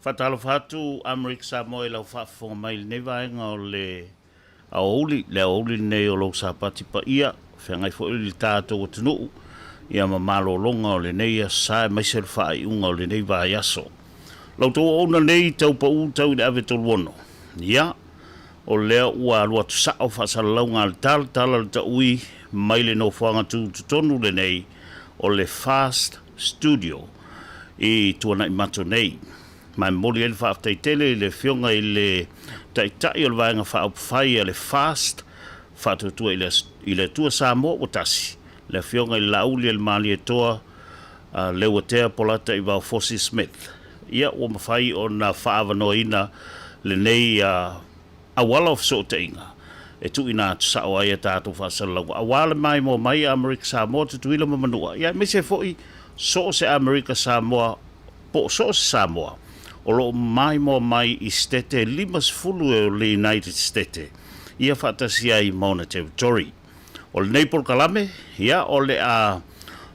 Fatalo fatu Amerika Samoa lau whaafonga mai le nevaenga o le aoli nei o lo sapati pa ia whengai fo ili tātou o tunu ia ma malolonga o le nei a sae mai se whaai unga o le nei vai aso. Lau tō ona nei tau pa u tau i ave toluono. Ia o lea ua alua tu sao whaasalaunga le tala le taui mai le no whanga tu tonu le nei o le Fast Studio i tuana i mato nei. Mai moli ele whaaftai tele le fionga i le taitai o le vaenga whaapwhai le Fast whaatutua i le tua Samoa o tasi. Le fionga i lauli le mali e toa le watea polata i vau Fossey Smith. Ia o mawhai o na whaavanoina le nei awala of so te inga. E tu ina atu sao ai a tātou whaasalau. Awala mai mo mai Amerika Samoa te tuila mamanua. Ia me se foi so se Amerika Samoa po so se Samoa. O lo mai mo mai i stete limas fulu e o le United States. Ia whaatasi ai Mauna Territory. O le Neipol Kalame, ia o le a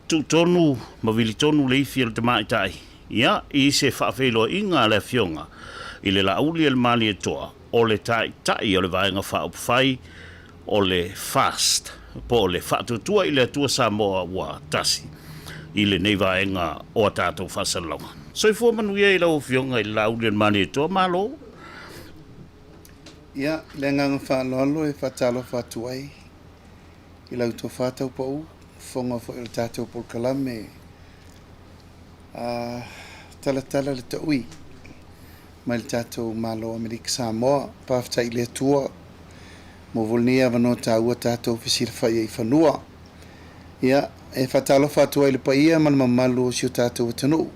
tutonu, mawili tonu le ifi al te maitai. Ia i se whaafelo inga le fionga. I le lauli el mali e toa. O le tai o le vaenga whaupwhai o le Fast. Po le whaatutua i le atua Samoa wa tasi. I le nei vaenga o a tātou whaasalaunga. So i fua manuia i lau fionga i lauli el mali e toa malo? Ia, le nganga whaalolo e whatalo whatuai. I lau tō whātau pau, whonga fo il tātou por kalame. Tala le taui. Mai le tātou malo Amerika Samoa, pāwhata i le tua. Mo volnia wano tāua tātou whisira whai i whanua. Ia, e whatalo whatuai le paia man mamalu o sio tātou atanu.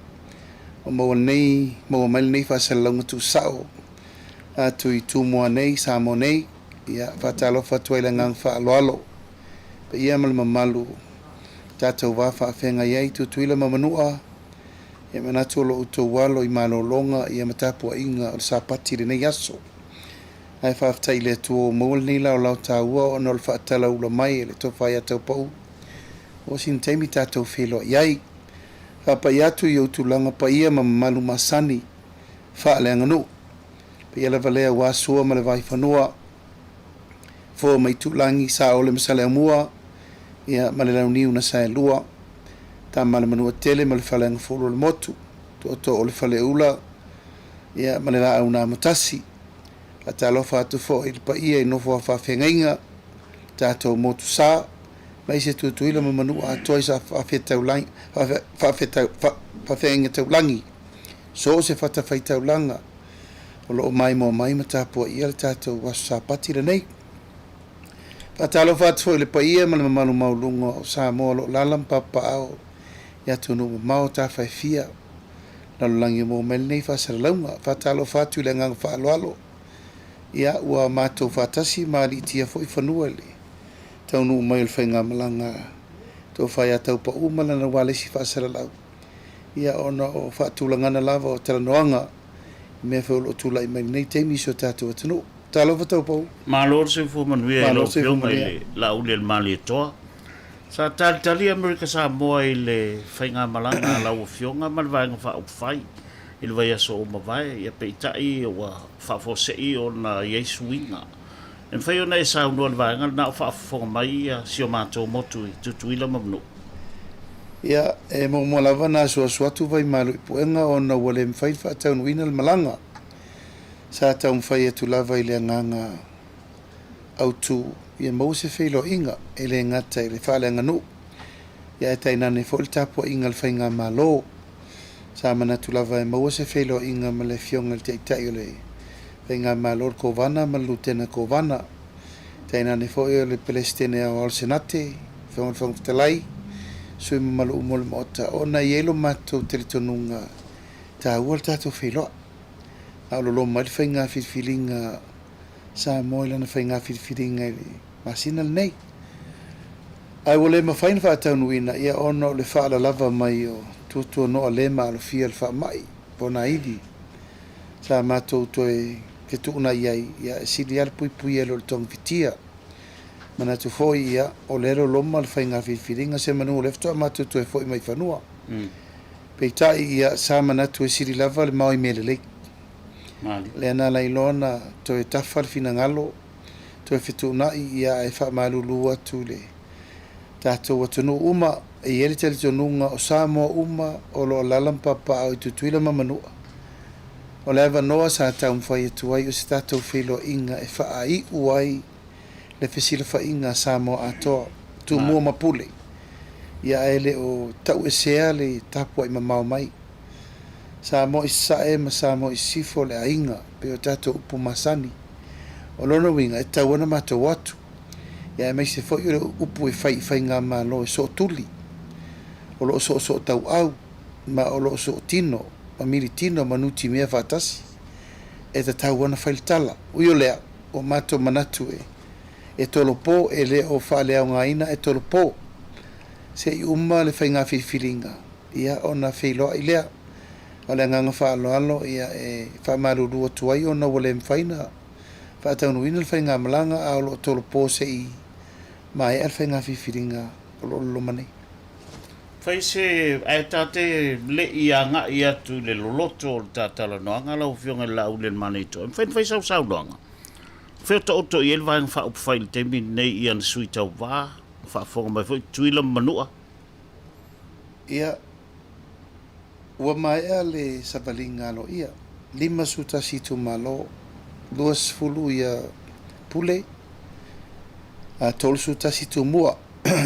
O maua mai nei whasalaunga tu sao. Atu i tūmua nei, Samoa nei. Ia, whatalo whatuai le ngang whaaloalo. Pa ia mamalu tātou wāwha whenga iei tutuila mamanua. Ia manatu o lo utou walo i malolonga ia matapua inga o le sapati le nei aso. Ai whaafatai le tuo maul nei lau tāua o nol whaatala ula mai e le tofai atau pau. O sin teimi tātou whelo iai. Hapa i atu i outulanga pa ia mamalu masani wha le anganu. Pa ia lewa lea wāsua ma le vai whanua. Fo mai tulangi sa o le masale amua. Ia ma le launiu na sa e lua. Ta male manua tele ma le whalenga folo le motu. To o le whale ula. Ia ma le la au nā matasi. La ta lofa atu fo i pa ia i nofo a whawhengainga. Tātou motu sā. Ma ise tuila ma manua atoi sa whawhenga taulangi. So se whatawhai taulanga. O lo mai mo mai matapua ia le tātou wasu sa pati le nei. Patalo fatu fo le paia ma le mamalu maulunga o Samoa lo lalam papa au ia tunu mau ta faifia na langi mo mel nei fa salaunga fatalo fatu le ngang fa alo ia ua mato fatasi mali tia fo ifanua le taunu mai le fenga malanga to fa ia tau pa umala na wale si fa salau ia ona o fatu langana lava o talanoanga me fo lo tula mai nei temi so tatu tunu talo fatau pau Malor se fu manuia lo fionga i la uli el mali e toa. Sa tali Amerika Samoa i le whainga malanga la ua fionga man vaenga whaupwhai. I le vai aso o mawai ia peitai o whafosei o na Yesu inga. En whai o nei sa unua le vaenga na o whafonga mai si o mātou motu i tutuila mamnu. Ia e mo lava na suatu vai malu i puenga o na wale mwhai whaatau nuina le malanga. Sa tau mwhai atu lava i le nganga autu ia mau se whelo inga e le ngata i le whale nganu. Ia e tainane fo le tapua inga le whainga malo. Sa manatu lava e mau se whelo inga ma le fionga le teitai o le whainga malo le kovana ma lutena kovana. Tainane fo i le Palestine o Alsenate, whainga whangwhtalai. Sui malu umole mota o na ielo mato teletonunga ta ua le tato wheloa. Aulolo mai le whainga whiwhiringa sa moila na whainga whiwhiringa i masina le nei. Ai wale ma whaina whaatau nuina ia ono le whaala lava mai o tutua noa lema alo fia le wha mai pona idi. Sa mato toe ke tuuna iai ia e sili ala pui pui elo le tong vitia. Mana tu foi ia o lero loma le whainga whiwhiringa se manu o lefto a mato toe foi mai whanua. Peitai ia sa manatu e sili lava le maui mele lei. Mali. le ana lailona toe tafa le finagalo toe fetuunaʻi ia e faamalūlū atu le tatou atunuu uma ia le talitonuga o Samoa uma o loo lala mapapa'au i tutuila ma manua o le avanoa sa taumafai atu ai o se tatou feiloaʻiga e fa'ai'u ai le fesilafa'iga Samoa atoa tumua ma pule ia e le o tau'esea le tapu ai mamao mai sa mo i sa'e ma sa mo i sifo le aiga pe o tatou upu masani o lona uiga e tauana matou atu ia e maise fo'i o le upu e fai'ifaiga malo e so'otuli o lo'o so'oso'o tau'au ma o lo'o so'otino ma militino ma nuti mea fa'atasi e tatauana failetala ui o lea o matou manatu e tolopō e lē o fa'aleaogaina e tolopō se'i uma le faiga filifiliga ia ona feiloa'i lea o le agaga fa'aloalo ia e fa'amalūlū atu ai ona ua le mafaina fa'ataunuina le faiga malaga a o lo'o tolopō se'i mae'a le faiga filifiliga o lo'o loloma nei Fai se ai tate le ianga ia tu le loloto o tatalanoaga lau fionga lau le manito. Fai sau noanga. Fai to i el vai fa up fai le temi nei ia na sui tau va fa fonga mai foi tuila manua. ia ua mae'a le savalinga lo ia 5 sutasi tumalo 2 ia pule a 3 sutasi tumua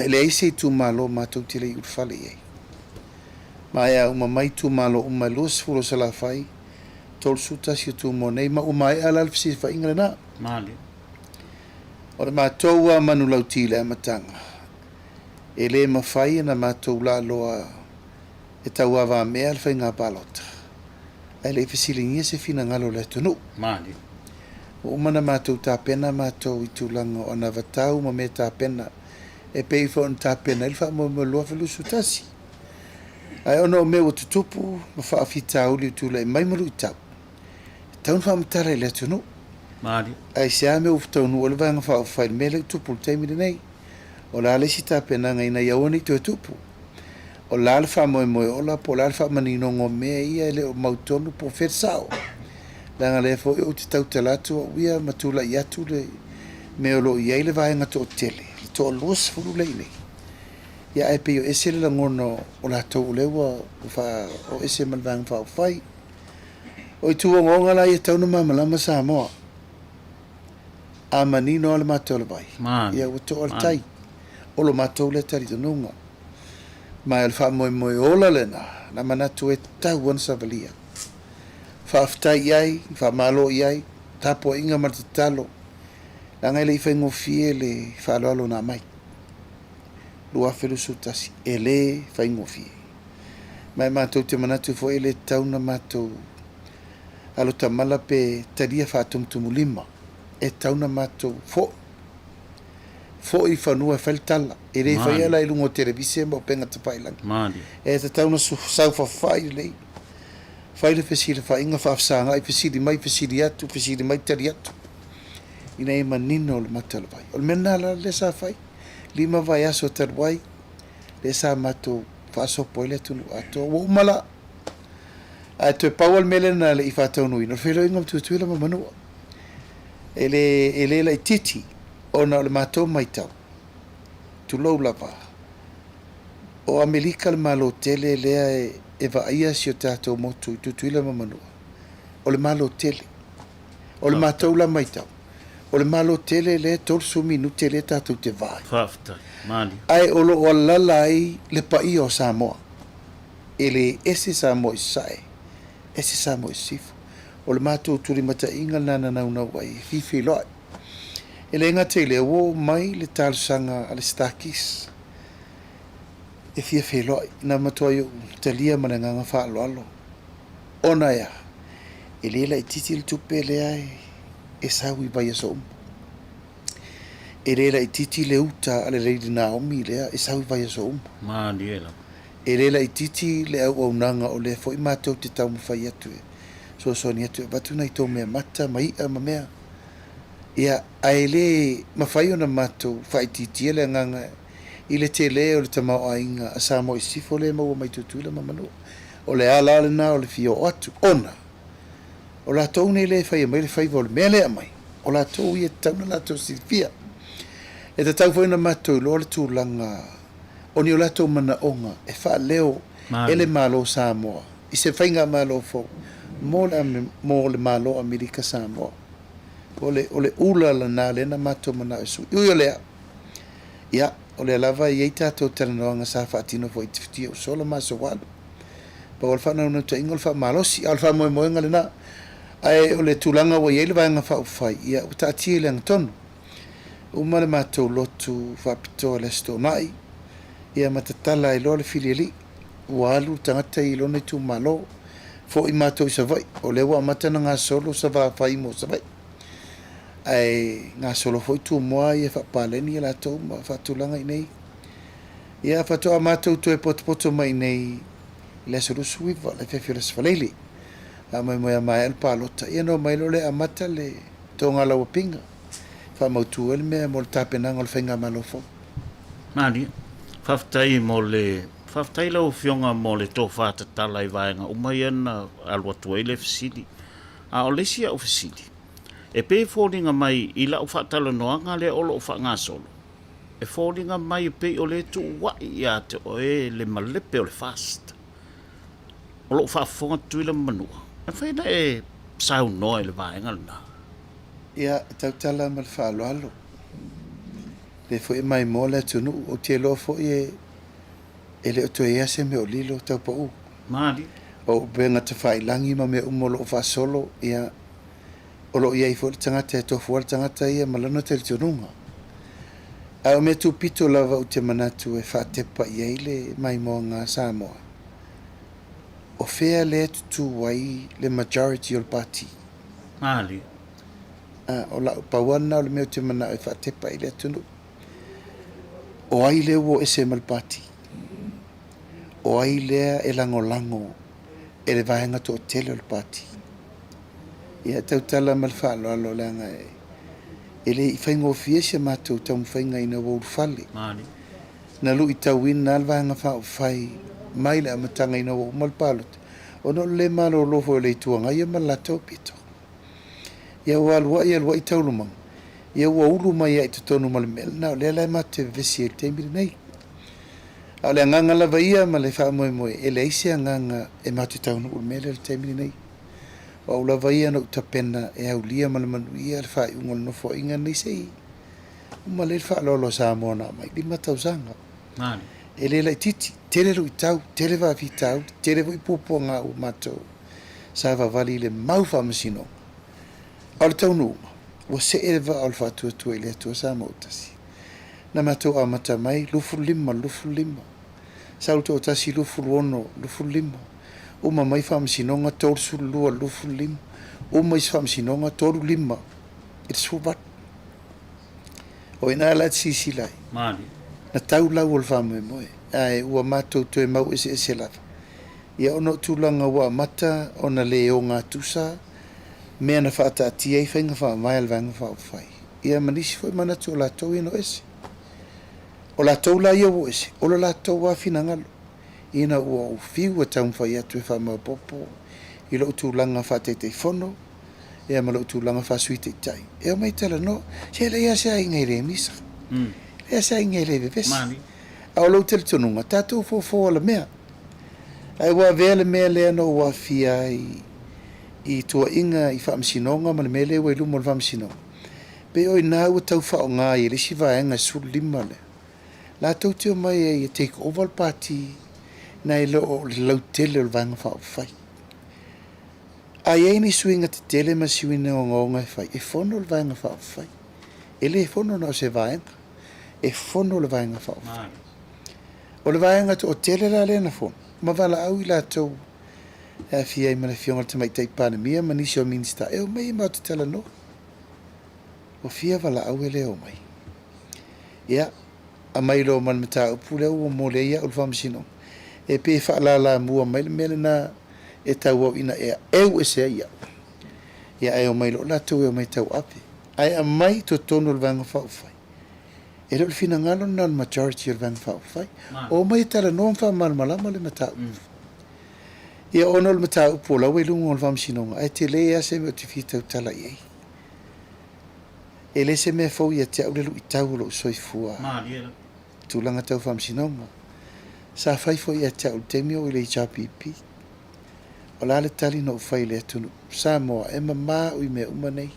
ele isi tumalo matou tele i fale ai mae'a uma mai tumalo uma 2 salafai 3 sutasi tumo nei ma uma ai ala fisi fa inglena Mali. o le matou a manu lauti le amataga e lē mafai na matou laloa e tauava mea le faiga palota ae le'i fesiligia se finagalo le atunuu Mali. o uma na matou tapena matou i tulaga o ana vatau ma mea tapena e pei fo'u na tapena i le fa'amoemoeloa felusu tasi ae ona o mea ua tutupu ma fa'afitauli utula'i mai ma lu'i tau tauna fa'amatala i le atunuu Mali. ai sea me uftaunu o le vaega fa'aufai le mea le utupu le taimi lenei o la le si tapenaga ina iaua nei toe tupu o la le fa'amoemoe ola po la le fa'amaninogo mea ia e le o mautonu po fesa'o laga lea fo'i ou te tautalatu auia ma tula'i atu le mea o lo'i ai le vaega to'otele le to'alua sefulu le'i nei ia e pei o ese le lagono o latou o le ua o ese ma le vaega fa'aufai o i tuogoga la ia tauna mamalama Samoa a manino o le matou le vai Mali. ia ua to'a le tai o lo matou le talitonuga ma e le fa'amoemoe ola lena na manatu e tau ana savalia fa'afetai ai fa'amalo'i ai tapua'iga ma le tatalo laga i le'i faigofie le fa'aloalo na mai lua felusu tasi e lē faigofie ma e matou te manatu fo'i le tauna matou alo tamala pe talia fa'atumutumu 5 e tauna matou fo'i fanua e failetala e lē faia la i luga o televise ma o pega tapailagi Mali. e tatauna saufafai lelei fai le fesilafa'iga fa'afesaga'i fesili mai fesili atu fesili mai tali atu ina e manino o le matalawai o le mena la le sa fai 5 vai aso talu ai le sa matou fa'asopo ai le atunu atoa ua uma la ae toe pau a le mea lena le'i fa'ataunuina o le feiloiga ma tuatuila ma manua e lē la'itiiti ona o le matou maitau tulou lava o Amerika le malo tele lea e va'aia si o tatou motu i tutuila ma manua o le malo tele o le matou la maitau o le malo tele le 3 minute le tatou te vai Fafta. Mali. ai o lo'o alala ai le paia o Samoa e le ese Samoa i sae ese Samoa i sifo o le matou tuli mata'iga lana naunau ai fifiloa'i e le gata i le auō mai le talosaga a le Starkis e fia feloa'i na matua ia'u talia ma le agaga fa'aloalo ona ea e lē la'itiiti le tupe lea e sau i vai aso uma e lē la'itiiti le uta a le Lady Naomi lea e sau i vai aso uma Mali ela. e lē la'itiiti le auaunaga o lea fo'i matou te taumafai atu e soasoani atu e vatu nai tou mea mata ma i'a ma mea ia ae lē mafai ona matou fa'aitiitia le agaga i le tele o le tamao'aiga a Samoa i sifo le maua mai tutuila ma manua o le ala lena o le fio atu ona o lātou nei le whai mai le whai vole mea lea mai o lātou ia tauna lātou silfia e ta tau whaina mātou lo le tūlanga o ni o lātou mana onga e wha leo ele malo Samoa i se whainga malo fo mo le malo Amerika Samoa o le ula la nā lena mātou mana e su ui o lea ia o le lava i tātou talanoanga sa whaatino fo i tiftia o sola maso walu pa o le whanau na ta ingo le wha malosi al wha moe moenga le nā ai o le tūlanga wa iei le vanga wha uwhai ia o ta atia le angtonu uma le mātou lotu whapitoa le sto mai ia matatala i lo le filiali walu tangata i lona i tu malo fo i mātou i savai o le wa matana ngā solo sa whai mo savai ai ngā solo fo i tu moa i e whapaleni i lātou ma whatulanga i nei ia whatoa mātou tu e poto mai nei i le sarusu iwa le whewhira sfaleili a mai moia mai al palota ia no mai lo le amata le tonga lawa pinga fa mautu el me mo le tapenanga o le whainga malofo Mani, whaftai mo le whaftai lau fionga mo le tō whātatala i vaenga umai ana alwatu le fasili a o lesia o fasili e pe fōringa mai i lau whātala noanga le olo o whaanga solo e fōringa mai pe o le tu wai ia te o e le malepe o le fast o lo whaafonga tuila manua e whaina e sau noa i le vaenga lana ia tautala ma le whaaloalo le fo e mai mo le tunu o te lo fo e le o to e se me o lilo tau pa u Mani o benga te whailangi ma me umolo o whaasolo ia o lo ia i fo le tangata e tofu al tangata ia malano te le tununga a o me tu pito lava o te manatu e whaatepa ia i le mai mo ngā Samoa o fea le tutu wai le majority o le party Mani o la pawana o le meo te mana e whaatepa i le tunu o ai le wo e se malpati o ai lea e lango e le vahenga to o tele o le pati ia tautala mal whaaloalo langa e le i whaingo fie se mātou tau mwhainga ina wau whale Mani na lu i tau ina al vahenga whao whai mai le amatanga ina wau malpalot o no le malo lofo le tuanga ia malato pito ia walua i taulumang ia ua ulu mai ia i totonu ma le mele na o lea lai mate vesi e le teimiri nei a o le anganga lava ia ma le wha moe e le ise anganga e mate taunu ulu mele le teimiri nei o au lava ia na utapena e au lia ma le manu ia le wha i ungol nofo inga nei sei uma le wha lolo Samoa na mai lima tausanga Mani e le lai titi tere ru i tau tere wa fi tau tere wa i pupo ngā u matou sa vavali le mau wha masino au le taunu uma wa se e va al fatu tu ile tu sa motasi na mato amata mai lufu lima sa to tasi lufu ono lufu lima uma mai fam sinonga tor su lu lufu lima uma is fam sinonga tor lima it's so bad o ina la sisi lai Mani na tau lau ol fam mo ai ua mato to e mau ese la ia ono tulanga wa mata ona le o nga tusa mea na whaata atia i whainga wha mai al vanga wha whai. Ia manisi fwoi mana tu o la tau ino ese. O la tau la ia wo ese. O la tau wa fina ngalo. Ina ua u fiu a tau mwhai atu e wha mau popo. I lo tu langa wha te te whono. Ia ma lo tu langa wha sui te tai. Ea mai tala no. Se le ia se a ingai re misa. Le ia se a ingai re vevesi. Mani A o lo tele tonunga. Tātou fo ala mea. Ai wa vele mea lea no wa fia i tua inga i whaamsinonga ma le mele wa i lumo le whaamsinonga. Pe oi nā ua tau whao ngā i resi vaenga sur lima le. La tau teo mai e take over party na i lo le lau tele o le vaenga whao whai. Ai ei ni suinga te tele ma siwina o ngonga e whai. E whono le vaenga whao whai. E le whono na o se vaenga. E whono le vaenga whao whai. O le vaenga to o tele la le na whono. Ma wala au i la tau e fia i mana fionga te mai tei pane mia ma nisi o minista e o mai mau te tala no o fia wala au e leo mai ia a mai lo man mata upu leo o mo le ia ulfa msino e pe wha la mua mai le mele na e tau au ina e eu e se ia ia e o mai lo la tau e o mai tau ape ai a mai to tono le vanga wha ufai e lo le fina ngalo na majority o le vanga wha ufai o mai tala no mwha malmalama le mata upu Ia ono le mata upo la welungo le famsinonga ai te le ase me te fitau tala i. E le se me fau ia te au le lu itau lo soifua. Tulanga tau famsinonga. Sa fai fo ia te au te mio i le chapipi. O la le tali no fai le tunu. Sa moa e mama ui me umanei.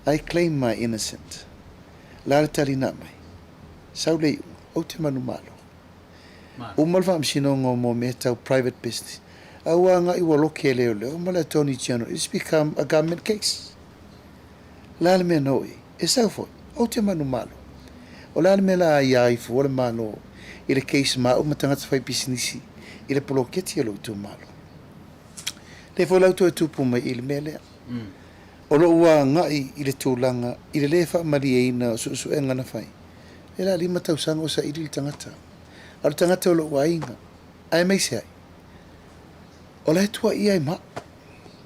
I claim my innocent. La le tali na mai. Sau le o te manu malo. Umal famsinonga o mo me tau private business. Awanga I waloke leo leo mala Attorney General. It's become a government case. Lale me noi. E sau foi. O te manu malo. O lale me la ai fu ole malo. I le case ma o matangata fai pisinisi. I le poloketi alo tu malo. Le fo lauto e tupu mai I le mele. O lo ua ngai I le tūlanga. I le lefa mari e ina su e ngana fai. E la lima tau sanga o sa iri tangata. Alo tangata o lo ua inga. Ai mai se ai. O la tua ia I ma.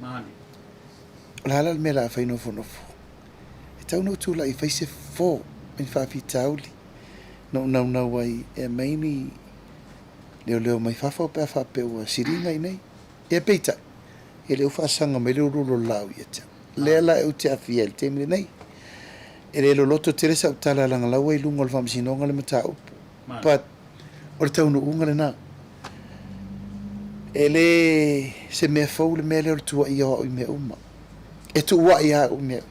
O la ala me la fai nofo nofo. E tau no tu la I fai se fo. Me fa fi tauli. No wai e maini. Leo mai fa fa pe ua siringa I nei. E peita. E leo fa sanga me leo rulo lau ia te. Lea la e u te afiel te mle nei. E leo loto teresa u tala langa lau ai lungo le famsinonga le mata upu. But. O le tau no unga le na. E le se mea fau le mea leo tua I o I mea uma. E tu wa I a u mea.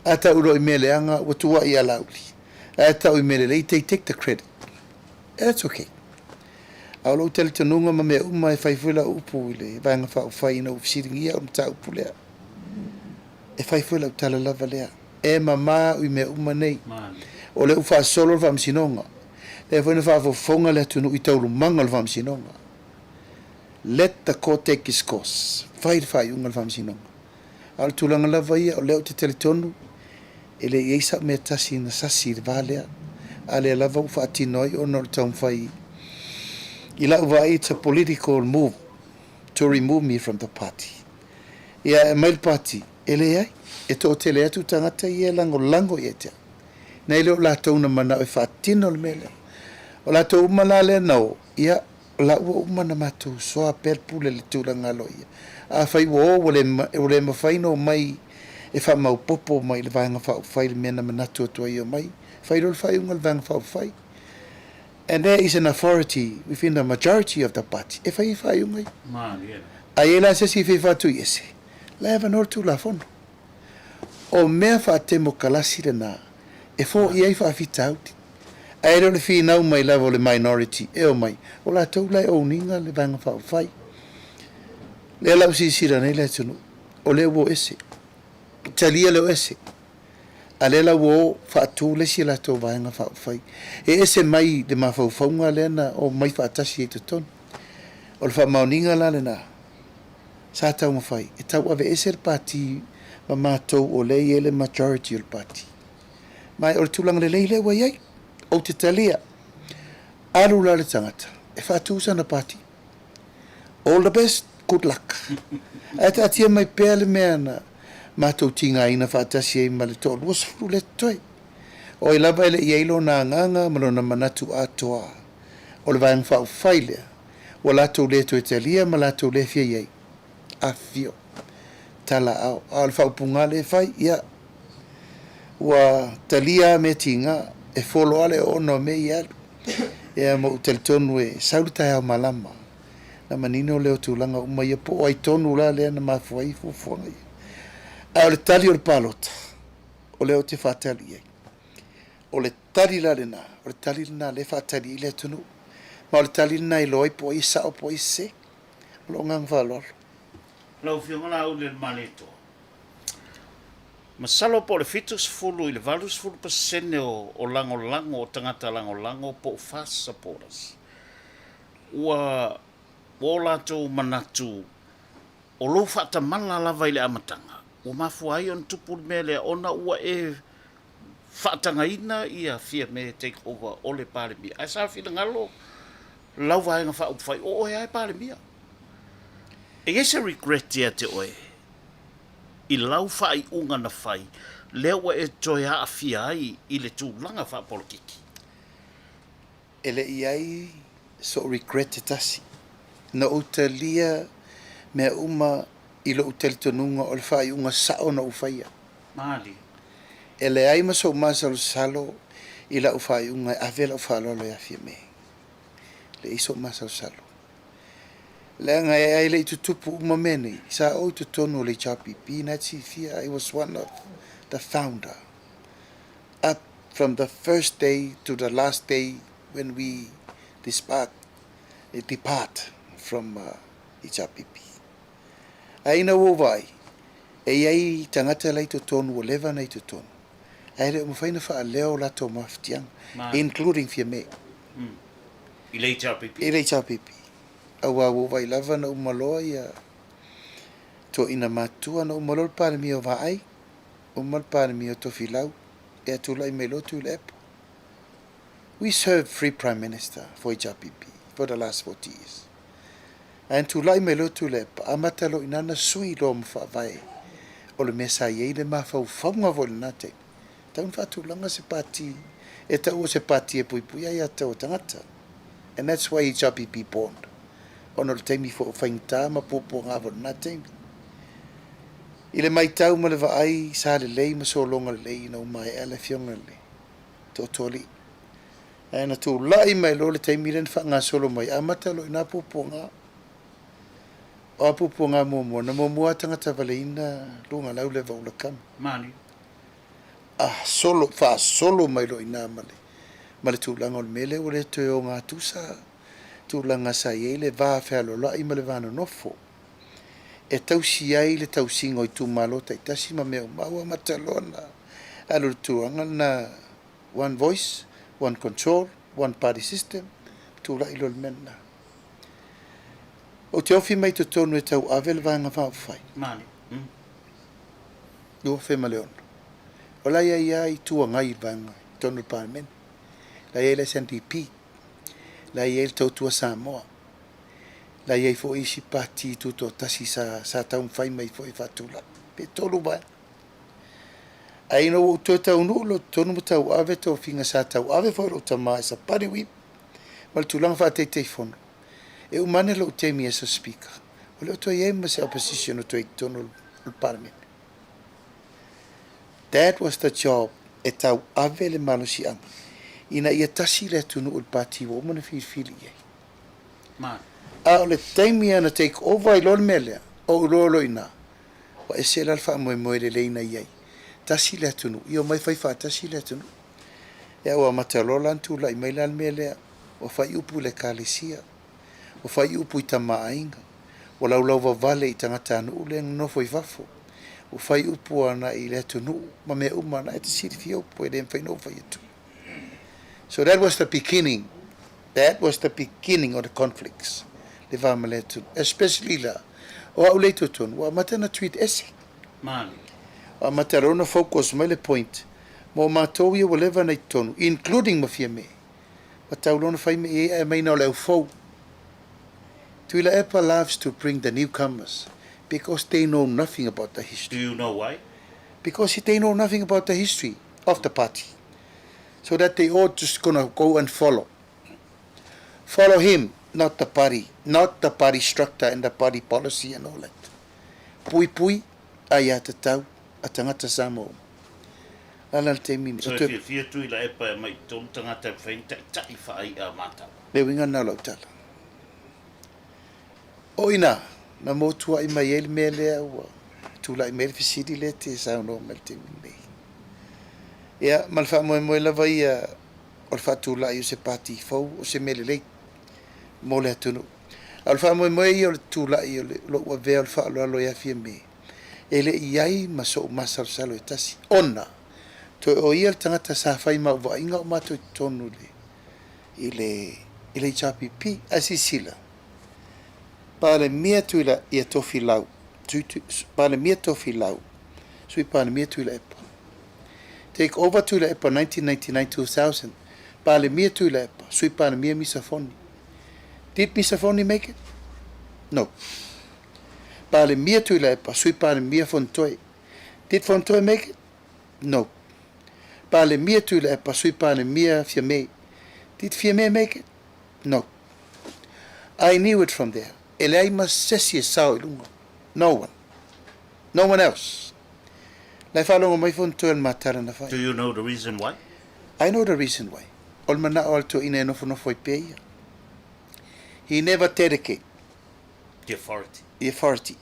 A ta uro I mea leanga wa tu wa I a lauli. A ta u mea le take the credit. That's okay. A lo tele tanunga ma mea uma e fai fuela upu le vanga fa fai na ufisiringi ia umta upu lea. E fai fuela utala lava lea. E mama u mea uma nei. O le ufa solo le famsinonga. Le fai na fa fonga le tunu I taulu manga le famsinonga. Let the court take its course. Fai unga le famsinonga. Al tulanga lava ia o leo te teletonu. E le eisa me tasi na sasi le valea. A le lava ufa atinoi o no le taum fai. I la uva it's a political move to remove me from the party. Ia e mai le party. E le ai. E to te le atu tangata I e lango I e te. Nei leo la tau na mana o e whaatino le mele. O la tau umala le nao. Ia la ua umana matu soa perpule le tūranga lo ia. A fai wo o le mawhaino mai e wha mau popo mai le vanga wha fai le mena manatu atua I o mai. Fai lo le whai unga le vanga wha fai. And there is an authority within the majority of the party. E fai unga I. A e la se si fai fatu I ese. La eva nor tu la fono. O mea wha temo kalasi le na. E fo I ai wha fita auti. A e le fi nau mai lavo le minority. E o mai. O la tau lai o ninga le vanga wha fai. Le lau si sira nei le tunu. O le wo ese. Talia le ese. A le lau o whaatu le si la tau vanga wha fai. E ese mai le mawhauwhaunga le na o mai whaatasi e te ton. O le wha mauninga la le na. Sa tau mawhai. E tau ave ese le pati ma mātou o le i le majority o le pati. Mai o le tūlanga le leile wa iai. O te talia. Alu la le tangata. E whaatu sana pati. All the best. Good luck. E ta atia mai pēr le mea na mātou tinga ina whaatasi e ma le tō. Lua safuru le toi. O I lava ele I eilo na nganga malona manatu atoa. O le vāng whao whailea. O lātou le toi talia ma lātou le fia iei. A fio. Tala au. A le whao punga le whai. Ia. Ua talia me tinga. E folo ale o no me I alu. Ia mo utelitonu e saurutai au malama. Na manino leo tūlanga uma ia po ai tonu la lea na mafuai fufuanga ia. A o le tali o le palota. O leo te whatali ia. O le tali la le na. O le tali na le whatali ile tunu. Ma o le tali na I loi po I sao po I se. O lo ngang whalolo. Lau whiongala au le maleto. Masalo po le fitus fulu I le valus fulu pasene o lango o tangata lango po fasa poras. Ua o lātou manatu o lo whata mana lava I le amatanga. O mafu ai on tupu me le ona ua e whatanga ina ia fia me take over o le pāremia. Ai sa whina ngalo lau vaenga wha upwhai o e ai pāremia. E ese regret ia te oe. I lau whai unga na whai leo e toi a fia ai I le tūlanga wha polokiki. Ele I ai so regret te tasi. Na utalia mea uma i lo utelitonunga o le whai unga sao na uwhaia. Mali. E le ai maso masalo salo i la whai unga a vela whalolo e awhia me. Le iso masalo salo. Le anga e ai le i tutupu uma mene, sa o i tutonu le chapipi, na tifia, I was one of the founder. Up from the first day to the last day when we depart from Ichapipi. Aina wo vai, e ai tangata lai tutonu o leva nei tutonu. Ai le umawhaina wha leo lato maftiang, including Fiame. I le Chapipi. I le Chapipi. Awa wo vai lava na umaloa ia to ina matua na umalol pare mi o vai, umal pare mi o tofilau, e atulai me lotu le epo. We served free prime minister for Ichapipi for the last 40 years. And tulai me lotu le epo, amatalo inana sui lo mfa vai, o le mesa iei le mafau faunga vo le nate. Taun fatulanga se pati, e tau se pati e pui pui ai atau tangata. And that's why Ichapipi born. Ono le teimi fo whaingta ma popo ngā vo na teimi. I le mai tau ma le vaai sa le lei ma so longa le lei na umai ele fionga le. To toli. E na tu lai mai lo le teimi len wha ngā solo mai. Amata lo ina popo ngā. O a popo ngā momo. Na momo tangata vale ina lunga lau le vaula kam. Mali. Solo mai lo ina male. Ma le tūlanga o le mele o le toe o ngā tusa. Tūlanga sa iei le vā whelo la i ma le vāna nofo. E tausi ai le tausingo i tūmalota i tasi ma meo maua matalona. Alo tūanga na one voice, one control, one party system. Tūla ilo le mena. O te ofi mai to tonu e tau ave le vānga whai. Mali. Lua whema leono. O la ia i tūanga i vānga tonu parmen. La ia le SNDP. La ia il tautua Samoa. La ia fo isi pati tuto tasi sa taun fai mai fo i fatula. Pe tolu ba. Ai no to tau no lo tonu tau ave to finga sa tau ave fo lo tama sa pari wi. Mal tulang fa te telefono. E umane lo temi as a speaker. O lo to ia mas opposition to tonu el parliament. That was the job e tau ave le malusi ang. Ina ia tasi le tunu ul pati wo mana fili ye. Ma. A le taimi ana take over I lol mele o lolo ina. Wa esela alfa mo le leina ye. Tasi le tunu io mai fai fa tasi le tunu. E wa matalola tu la email al mele o fai upu le kalesia. O fai upu i tama ainga. O lau lau vale i tangata anu le no foi vafo. O fai upu ana i le tunu ma me umana e te sirfi upu e le fai no fai tu. So that was the beginning. That was the beginning of the conflicts. Le vamaletu, especially la. O au leito ton, wa matana tweet ese. Mali. Wa matarona focus mele point. Mo matowi o leva na tonu, including mafia me. Wa taulona fai me e mai na leu fou. Tuila Epa loves to bring the newcomers because they know nothing about the history. Do you know why? Because they know nothing about the history of the party. So that they all just gonna go and follow. Follow him, not the party structure and the party policy and all that. Pui pui, ayata tau, atangata samo. Lala te mimi. So if you fear to ila epa mai tonu tangata whainta tai whai a mata. Le winga na lau tala. O ina, na motua I mai ele mele au, tula I mele fisiri le te sao no mele te mimi. Ia, malfa mo lava ia o le fatula I o se pati fau o se mele lei mo le atunu. Al fa mo ia o le tula I o le lo ua vea o le faalo alo ia fia me. E le iai ma so masal salo e tasi. Ona, to o ia le tangata sa fai ma ua inga o mato I tonu le I chapipi asisila. Pa le mia tuila ia tofi lau. Pa le mia tofi lau. Sui pa le mia tuila epa. Take over to the EPA 1999-2000. Pale mia to the EPA. Sui pale mia Misafoni. Did Misafoni make it? No. Pale mia to the EPA. Sui pale mia Fontoy. Did Fontoy make it? No. Pale mia to the EPA. Sui pale mia Fiame. Did Fiame make it? No. I knew it from there. e le ai masesi e sao i lunga. No one else. Lai whalonga mai fontua le matara na whai. Do you know the reason why? I know the reason why. Ol mana o alto ina e nofo i peia. He never dedicate The authority. the authority.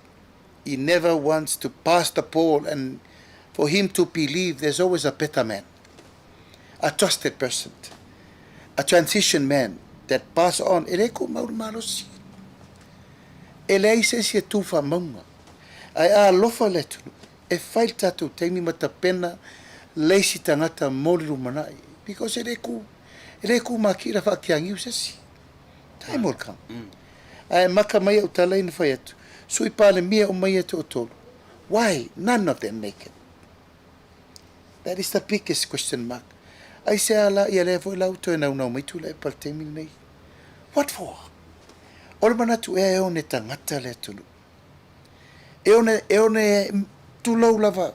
He never wants to pass the ball, and for him to believe there's always a better man, a trusted person, a transition man that pass on. Ele ko maur malosi. Ele ai se si tufa maunga. Ai a lofa le tunu. E fail tatu teimi mata pena leisi tangata moriru manai. Because ele ku makira whakiangi usesi. Tai mol kam. Ai maka mai au talai na whai atu. Sui pale mia o mai atu o tolu. Why? None of them make it. That is the biggest question mark. Ai se ala ia le foi lau to na una mai tu le pal teimi nei. What for? Ol manatu e one tangata le tunu. E one tulau lava.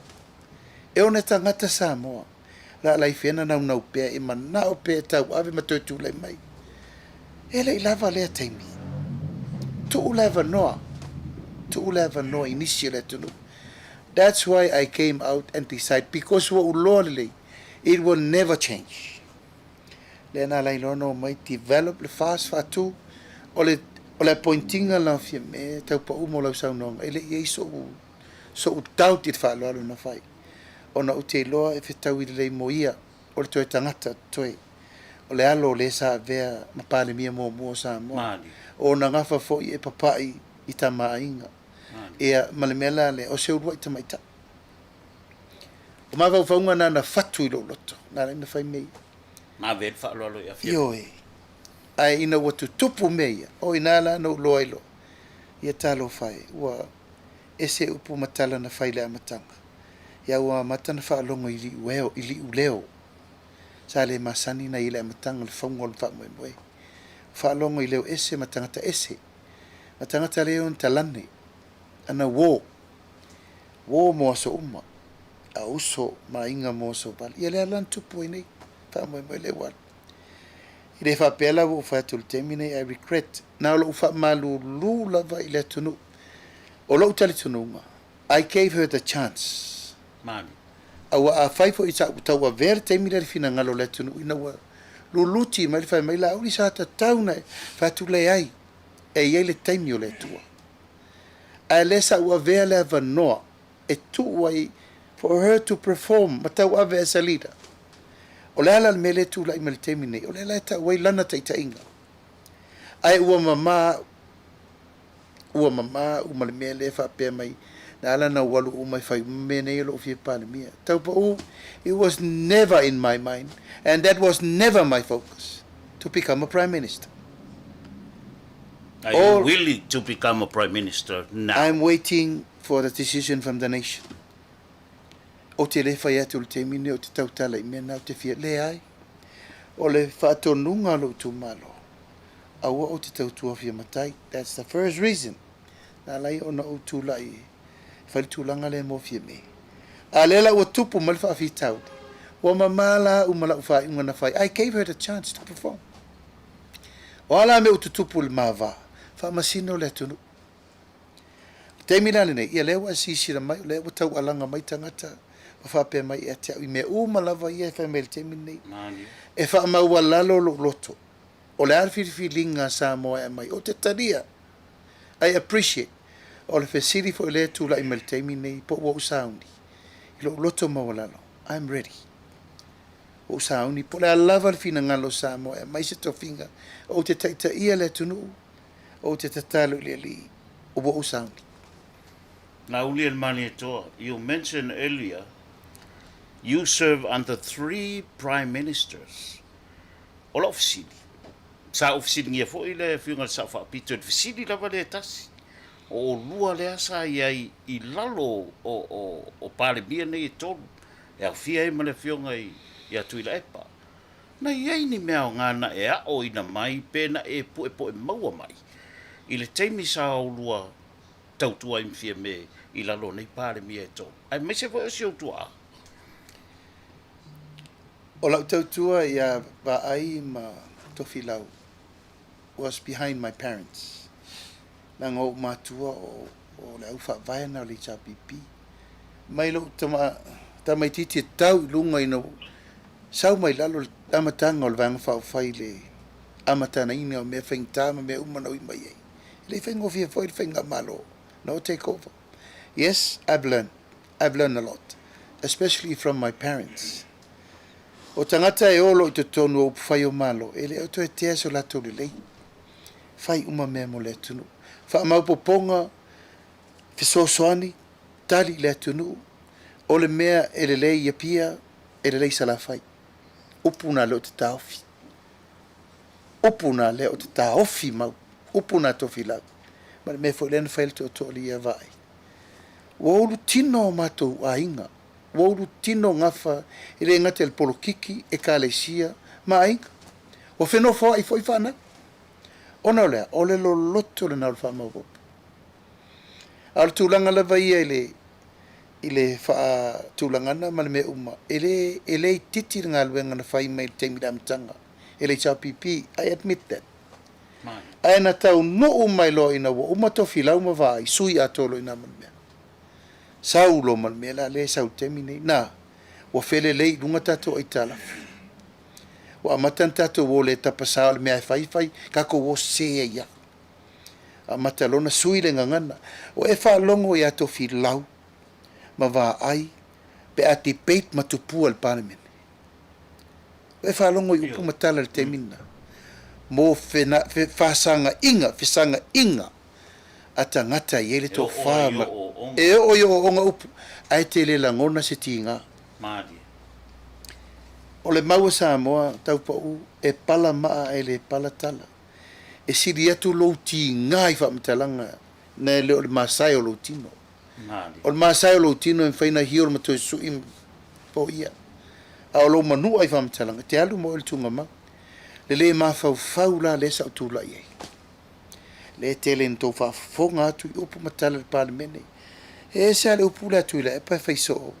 E one tangata Samoa. La lai fena na una upea e mana o pe tau ave matoi tu le mai. E le lava le teimi. Tu lava noa. Tu lava noa initia le tunu. That's why I came out and decided, because what ulolele, it will never change. Lena lai lono mai develop le fast fatu ole pointinga la fie me tau pa umo lau sau nonga ele ye so doubt it fa lo na fai ona uti loa e fetau i le moia ole toi tangata toi ole alo le sa vea mapale mia mo sa mo ona ngafa fo e papai i tamainga e malemela le o se urua i tamaita o mava faunga na fatu i lo loto na le me fai mei Ma vel fa lo ya fie. yo ai ina watu tupu meia o inala no loilo ia talo fai wa ese upu matala na fai le amatanga ia wa matana fa longo ili uleo sale masani na ile amatanga le fongol fa mo fa longo ileo ese matanga ta ese matanga ta leo talane ana wo mo so umma a uso mainga mo so bal ia le lan tupu nei fa mo le wa ile fa pela wo fa tul termine I regret na lo fa malu lu la va ile tunu o lo tali tunu I gave her the chance Mani. a fai fo isa ta wa ver termine fina ngalo le tunu ina wa lu luti mai fa mai la uli sa ta tauna fa tu le ai e ile termine le tua a lesa wa ver le va no e tu wai for her to perform mata wa ve salida o le ala mele tu la imel termine o le la ta wai lana ta inga ai ua mama uma le mele fa pe mai na ala na walu uma fai mene lo fi pa mia tau pa it was never in my mind and that was never my focus to become a prime minister. Are you willing to become a prime minister now? I'm waiting for the decision from the nation. O te le fai atu le te mine o te tautala i mena o te fia le ai. O le whaatonunga lo tu malo. Aua o te tautua fia matai. That's the first reason. Nā lai o na o tu lai. Whali tūlanga le mo fia me. A lela ua tupu mali whaafi taudi. Wa mamala umala ufai ungana fai. I gave her the chance to perform. O ala me ututupu le mava. Whaamasino le tunu. Te milane nei. Ia lewa sisira mai. Lewa tau alanga mai tangata. Whape mai e te au. I me umalawa ia e whamele te minei. E whaamaua lalo lo loto. O le arwhiriwhilinga sa moa e mai. O te taria. I appreciate. O le whesiri fo le tūla i mele te minei. Po wa usauni. I lo loto maua lalo. I'm ready. O usauni. Po le alawa le fina ngalo sa moa e mai se tofinga. O te taita ia le tunu. O te tatalo le li. O wa usauni. Now, Ulian Maniatoa, you mentioned earlier you serve under 3 prime ministers. Ola ofisini. Sa ofisini ngia fo ile fiunga sa fa pito ofisini lava le tasi. O lua le asa i lalo o pale bia nei tolu. E au fia e male fiunga i atu ila epa. Na iei ni mea o ngana e a o ina mai pena e po e maua mai. Ile teimi sa o lua tautua i mwhia me i lalo nei pare mi e tō. Ai mai se fo si o tua. O lau tautua ia wa ai ma tofi lau was behind my parents. Langa o matua o le au whaavaena o le HRPP. Mai lo tama titi e tau lunga ino sau mai lalo le amatanga o le vanga whai le amatana ina o mea whaingtama mea umana ui mai ei. Le whaingo fia fwoi le whainga malo. No take over. Yes, I've learned a lot, especially from my parents. O tangata e olo i te tonu o whai o malo, e le auto e tea so lato le lei. Whai uma mea mo le tunu. Wha maupoponga, fisosoani, tali le tunu, o le mea e le lei ia pia, e le lei sala whai. Upuna le o te taofi. Upuna le o te taofi mau. Upuna tofi lau. Ma le mea fo lena whaile te o toli ia vai. Waulu tino o matou a inga. Waulu tino ngafa i le ngate le polokiki e ka leisia ma a inga. O whenua fo i fo i whana. Ona lea, o le lo loto le nau wha maupopo. Al tūlanga lava ia i le wha tūlangana ma le mea uma. E le i titi ngā luenga na whai mai te miramtanga. E le HRPP, I admit that. Ai na tau no umai lo ina wa umatofi lau ma vai sui atolo ina man mea. Sau lo man mea la le sau temi nei. Na, wa fele lei lunga tato ai tala. Wa amatan tato wo le tapasao le mea whai kako wo se ia. Amata lona sui le ngangana. O e wha longo i ato fi lau. Ma va ai pe ati peit matupua le parliament. O e wha longo i upu matala le temina. Mo fasanga inga ata ngata yele to fama e o yo onga upu ai te le langona se tinga Madi. o le mau sa moa tau pa u e pala maa e le pala tala e siri atu lo tinga i fa mtalanga na le o le masai o lo tino Madi. o le masai o lo tino en faina hior ma to su im po ia a o lo manu ai fa mtalanga te alu mo le tunga ma le mafau la le sa tu la ye le tele nto fa fonga tu upu matala le parlemene e sa le upu la tu la e pa faiso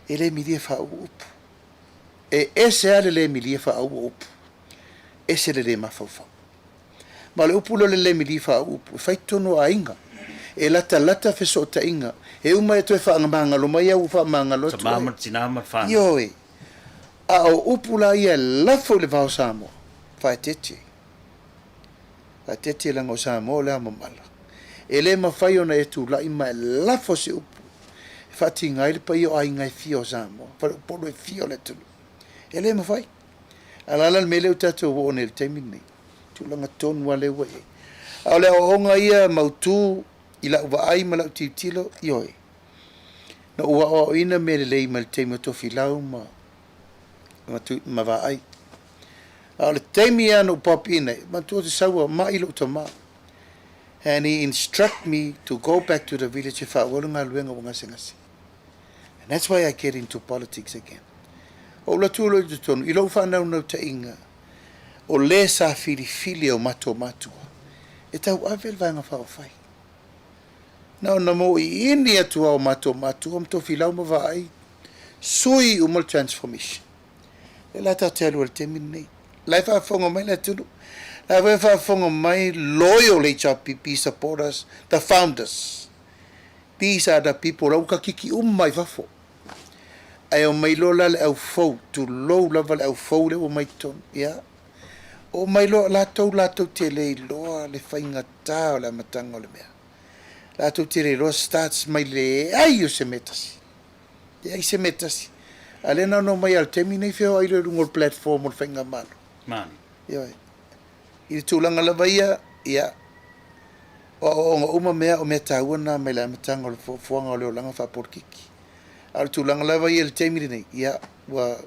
ele mi dia fa upu e ese ale le mi dia fa upu ese le mafau fa ma le upu le mi dia fa upu fai tono a inga e lata feso ta inga e uma e to fa nganga lo mai u fa manga lo tu Tamamat sinamat fa. yo e a o upula ia lafo le vau Samoa. Whaetete. Whaetete lango Samoa le amamala. E le mawhai ona e tu la ima e lafo se upu. E whati ngai le pa i o ai ngai fio Samoa. Whare upolo e fio le tulu. E le mawhai. Alala le mele utato wo one le teimine. Tu langa tonu a le wa e. A le o onga ia mautu i la uwa ai ma la utitilo i oi. Na ua o ina mele le ima le teimio tofi lau ma va ai al temi anu pop in ma tu te sawa ma ilo to ma and he instruct me to go back to the village if I were nga luenga wanga singasi and that's why I get into politics again o la tu lo de ton ilo fa na no te inga o le sa fili o mato e tau avel vanga fa o fai na mo i india tu o mato om to filau ma va ai sui o mal transformation la ta telu te minni la fa fonga mai la tu la fa fonga mai loyal HRPP supporters the founders these are the people who ka kiki mai fa fo ai o mai lo la au fo to low level au fo le o mai ton ya o mai lo la to te le lo le fainga ta la matanga le mea la to te le lo starts mai le ai o se metasi ya se metasi ale no mai al termine feo ai le ngol platform o fenga malo Man. yo i tulanga la vaia ya o uma mea o meta una me la matanga o fuanga o langa fa porkiki al tulanga la vaia el termine nei ya wa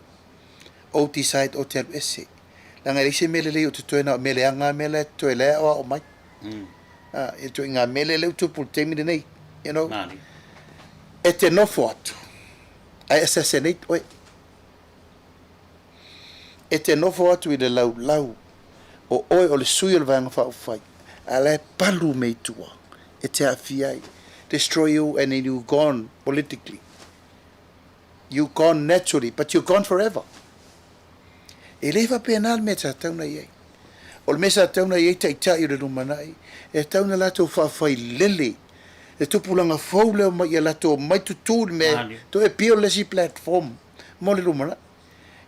OT site hotel ese langa ise mele le o tuena mele anga mele to ele o mai e to nga mele le to por termine nei you know Man. ete no foto I assassinate oi ete no foto i de lau o oi o le sui o le vanga fa fai ala palu me tua ete afiai destroy you and then you gone politically you gone naturally but you gone forever e leva penal me ta tauna ye O le mesa tauna i eita ita i le lumanai, e tauna lato whawhai lele, e tupulanga fau leo mai e lato mai tutul me, to e pio lesi platform, mo le lumanai.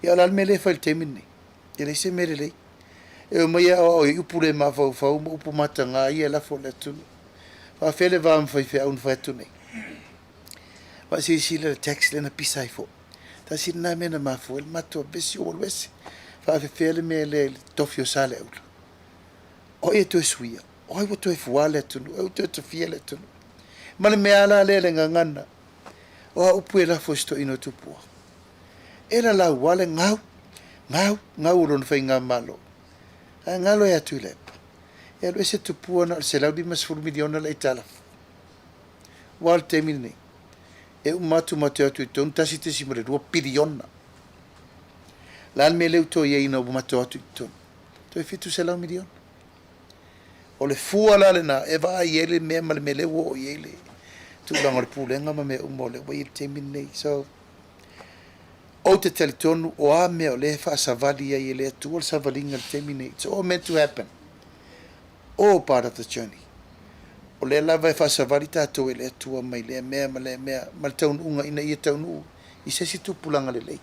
Ia la me le whai temini, e le se mere lei. E o mai o i upu le ma fau fau, mo upu matanga i e la fo le tunu. Wa fele va mwhai fea un whai tunu. Wa si le text le na pisai fo. Ta si na mena ma fo, el mato besi o lwesi. Fa fele me le tofio sale ula. O e to suia, o e to e fuale tunu, o to to fiele tunu. Ma le mea la le ngangana. O a upu e la fo sto ino tupua. Era la wale ngau ron fai ngā malo. A ngalo e atu lepa. E alo ese tupua na se lau di mas furu miliona la itala. Wal te mini. E umatu mate atu i tonu, tasi te simare 2 piliona. Lan me leu to ye ina umatu atu i tonu. To e fitu se lau miliona. O le fua la le na, e va i ele mea ma le me leu o i ele. Tu lango le pulenga ma me umo le wai te mini. So, o te teletonu o a mea o le fa savali ai ele atu o le savalinga le te mini. It's all meant to happen. All part of the journey. O le lava e fa savali tātou ele atua mai le mea ma le taun unga ina ia taun u. I se si tupulanga le lei.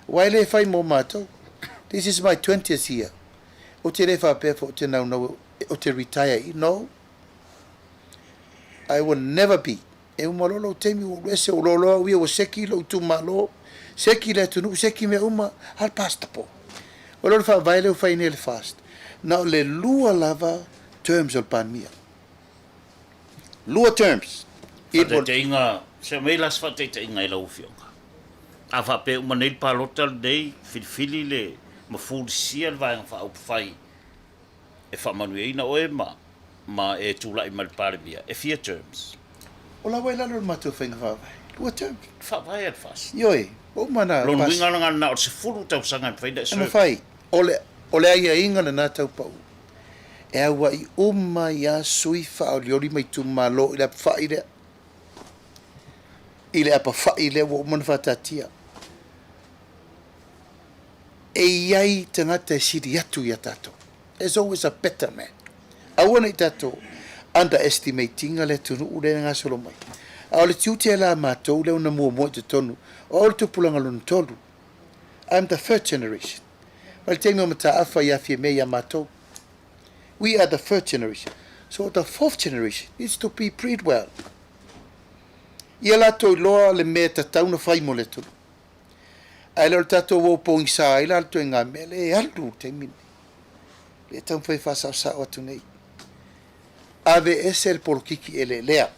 Wai le fai mo mātou. This is my 20th year. O te le fa pefo o te nau o te retire. No. I will never be. E umalolo temi o lese o lolo ua o seki lo tu malo. Seki le tunu, seki me uma al pasta po. O lolo fa vai le o fai ne le fast. Na le lua lava terms o pan mia. Lua terms. Te inga, se mei las fa te inga i lau fionga. A fa pe uma neil palota nei, filifili le, ma fulisia le vai fa au fai. E fa manueina o e ma e tula i mal pare mia. E 4 terms. O la wai lalo matu whainga whawai. Lua terms. Fa vai al fast. Ioi, o mana. Lon winga nga na o se fulu tau sanga i whaida e Ama whai, ole aia inga na nā tau pau. E awa i uma ia sui wha o liori mai tu malo i le apa whai lea. I le apa whai lea wa umana whatatia. E iai tangata e siri atu ia tato. There's always a better man. Awana i tato underestimatinga le tunu ule ngā solo mai. A ole tiutia la mātou leo na mua moi te tonu. O ole tupulanga lunu tolu. I'm the 3rd generation. Well, tell me mata afa ya fie me ya mātou. We are the 3rd generation. So the 4th generation needs to be bred well. Ia lato I loa le mea tatau na whai mo le tunu. Ai leo tato wau pōngi sā ai lalto e ngā mea le alu te mini. Le tau whai whasau sa o atu nei. Ave ese el porkiki ele lea.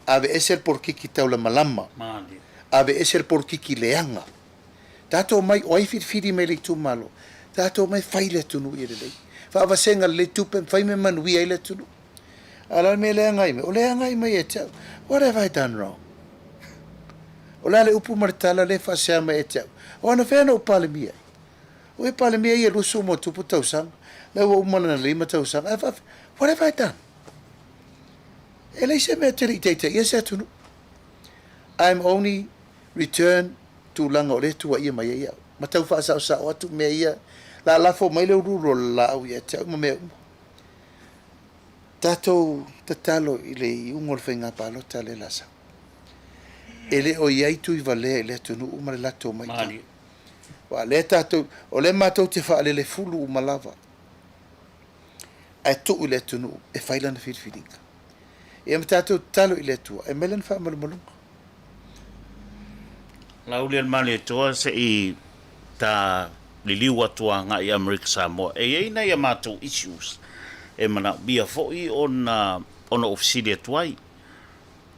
Ave ese el porkiki tau la malama. Ave ese el porkiki leanga. Tato mai oai whiri mai le tu malo. Tato mai whai le tunu i le lei. Whaawasenga le tupe whai me manui ai le tunu. Ala me leanga i me. O leanga i mai e tau. What have I done wrong? O la le upu maritala le whasea mai e tau. O ana whena o pale mia. O e pale mia i e lusu mo tupu tausanga. Le wa umana na lima tausanga. What have I done? E lei se mea teri teite. Ia se atunu. I'm only returned tu langa o le tua ia mai ia. Ma tau whaasau sa o atu mea ia. La lafo mai leo ruro la au ia te au ma mea umo. Tatou tatalo I le ungol whainga palota le lasa. E le o iai tu I valea I le tunu umare lato mai tu. Wa le tatou, o le matou te whaale le fulu umalava. Ai tu I le tunu e whailana whiriwhiringa. E am tatou talo I le tua, e melan wha malumulunga. Laulian mali toa se I ta liliu atua nga I Amerika Samoa. E eina ia mātou issues. E mana bia fo'i ona ofisiri atuai.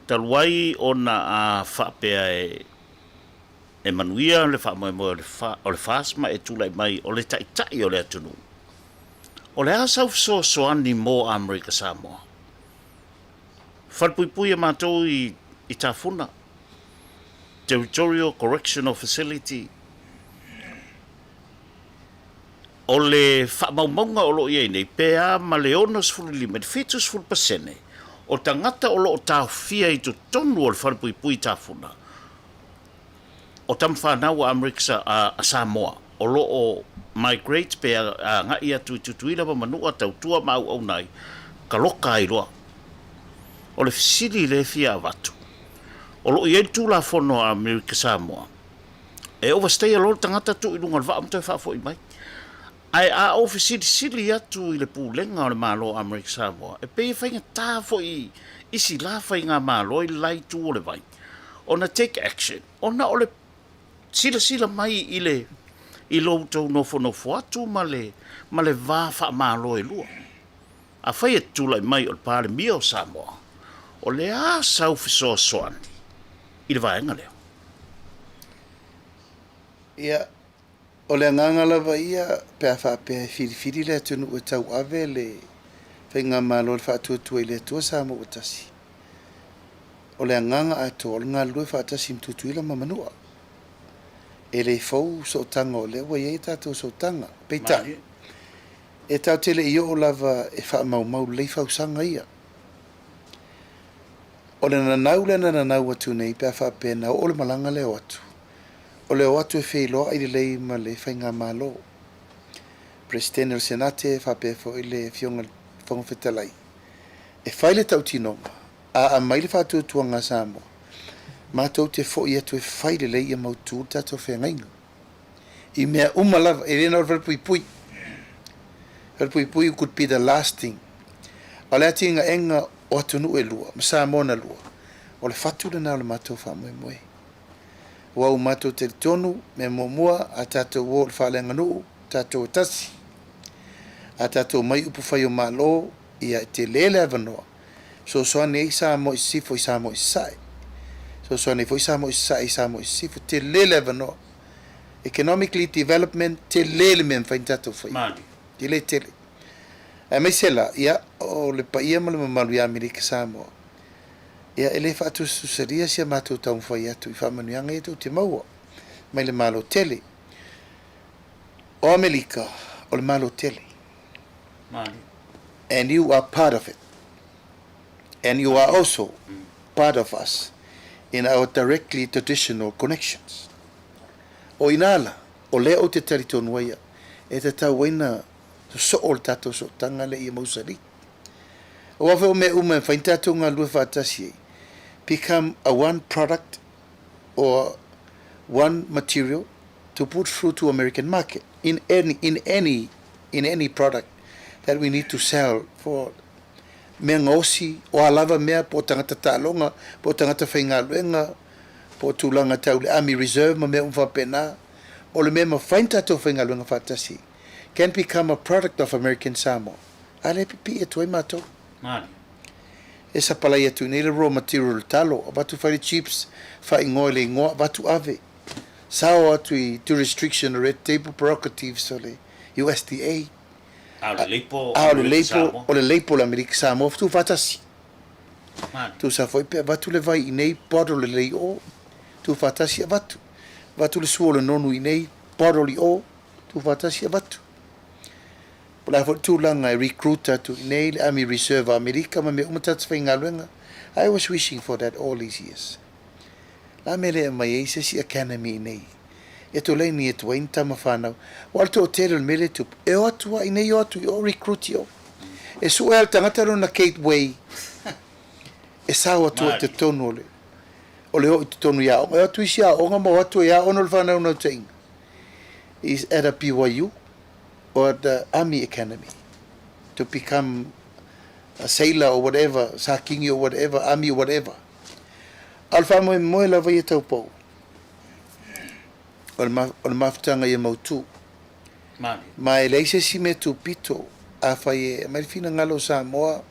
Taluai ona a whapea e manuia le wha moe o le whaasma e tūlai mai o le taitai o le atunu. O le asau soani mō Amerika Samoa. Whalpuipui e mātou I tāwhuna. Territorial Correctional Facility. O le whaamaumaunga o lo iei nei, pēa ma le onos fulilima, le fetus fulpasene, o tangata o lo o tāwhia I tu tonu o le whanpuipui tāwhuna. O tam whanau a Amerika a Samoa. o loo migrate pe a ngai atu tutuila ma manu atau tua mau au nai ka loka i roa o le fisili le fia watu o loo i tu la fono a Amerika Samoa e overstay a lor tangata tu i lunga lwa amto e whafo i mai ai a ofisili sili atu i le pūlenga o le malo Amerika Samoa e pe whainga tā fo i isi la whainga malo i lai tu o le vai ona take action ona o le sila mai i loutou nofo atu ma le vā whaamalo e lua. A whai e tula i mai o le pāle mia o Samoa. O le a sau fisoa soani. I le vaenga leo. Ia, o le anganga lava ia pea whapea whiri le atunu o tau ave le whainga malo le whaatuatua i le atua Samoa o tasi. O le anganga ato o le ngā lue whaatasi mtutuila mamanua. E le fau so tanga o le wa ye tatou so tanga peita e tau tele i o lava e wha mau le fau sanga ia o le nanau atu nei pia wha pena o le malanga leo atu o leo atu e whelo ai le ma le whainga malo Presidente del Senate wha pe fo i le fionga whangawhetalai e whaile tau tinonga a mai le whātua tuanga Samoa mātou te fo i atu e whaile lei a mautu tato whengainga. I mea umalava, e rena o pui. Pui could be the last thing. O le ati inga enga o atunu e lua, masa mona lua. O le fatu le nao le mātou wha moe. Wau mātou te tonu, me mua a tātou o le whalenga nuu, tātou tasi. A tātou mai upu whai o mālo, ia te lele avanoa. So soane i sa mo i sifo i sa mo i sai. So ne foi samo sifu te lele vano economically development te lele men faintato foi Mali. Te le tele a me sela ia o le paia mo le malu ya Amerika Samoa ia ele fatu suseria sia matu tau foi atu i famanu yanga e te maua mai le malo tele o Amerika o le malo tele Mali. and you are part of it and you are also part of us in our directly traditional connections. O inala, o lea o te taritonu waia, e te tau waina so o tato so tanga le i mausari. O awe o me ume whaintato ngā lua whātasi become a one product or one material to put through to American market in any product that we need to sell for mea ngosi o alava mea po tangata tālonga, po tangata whainga luenga, po tūlanga tau le Army Reserve ma mea umwhapena, o le mea ma whainta tau whainga luenga whātasi, can become a product of American Samoa. Ale pipi e toi mātou. Mali. E sa palai atu nei le raw material talo, o batu whaile chips, whai ngoe le ngoa, batu ave. Sao atu i to restriction red table prerogatives o le USDA, A le leipo. o le leipo le Amerika Samoa tu fatasi. Mali. Tu sa foi pe vatu le vai i nei podo le lei o tu fatasi a vatu. Vatu le suo le nonu i nei podo li o tu fatasi a vatu. Pula foi tu langa e recruiter tu i nei le Army Reserve Amerika ma me umatats whainga luenga. I was wishing for that all these years. La mele e mai e si academy i nei. E to le ni e tu wain tama whanau. Walto o tere mele tu. E o atua i nei o atu i o recruit yo. E su el tangata na Kate Way. E sao atua te tonu ole. Ole o te tonu ia. E atu isi a onga mo atua ia ono le whanau na tainga. Is at a BYU or the Army Academy to become a sailor or whatever, sakingi or whatever, army or whatever. Alfa moe la vai e tau pou. O le mafutanga i mautu. Mali. Ma e leise si me tu pito a fai e marifina ngalo Samoa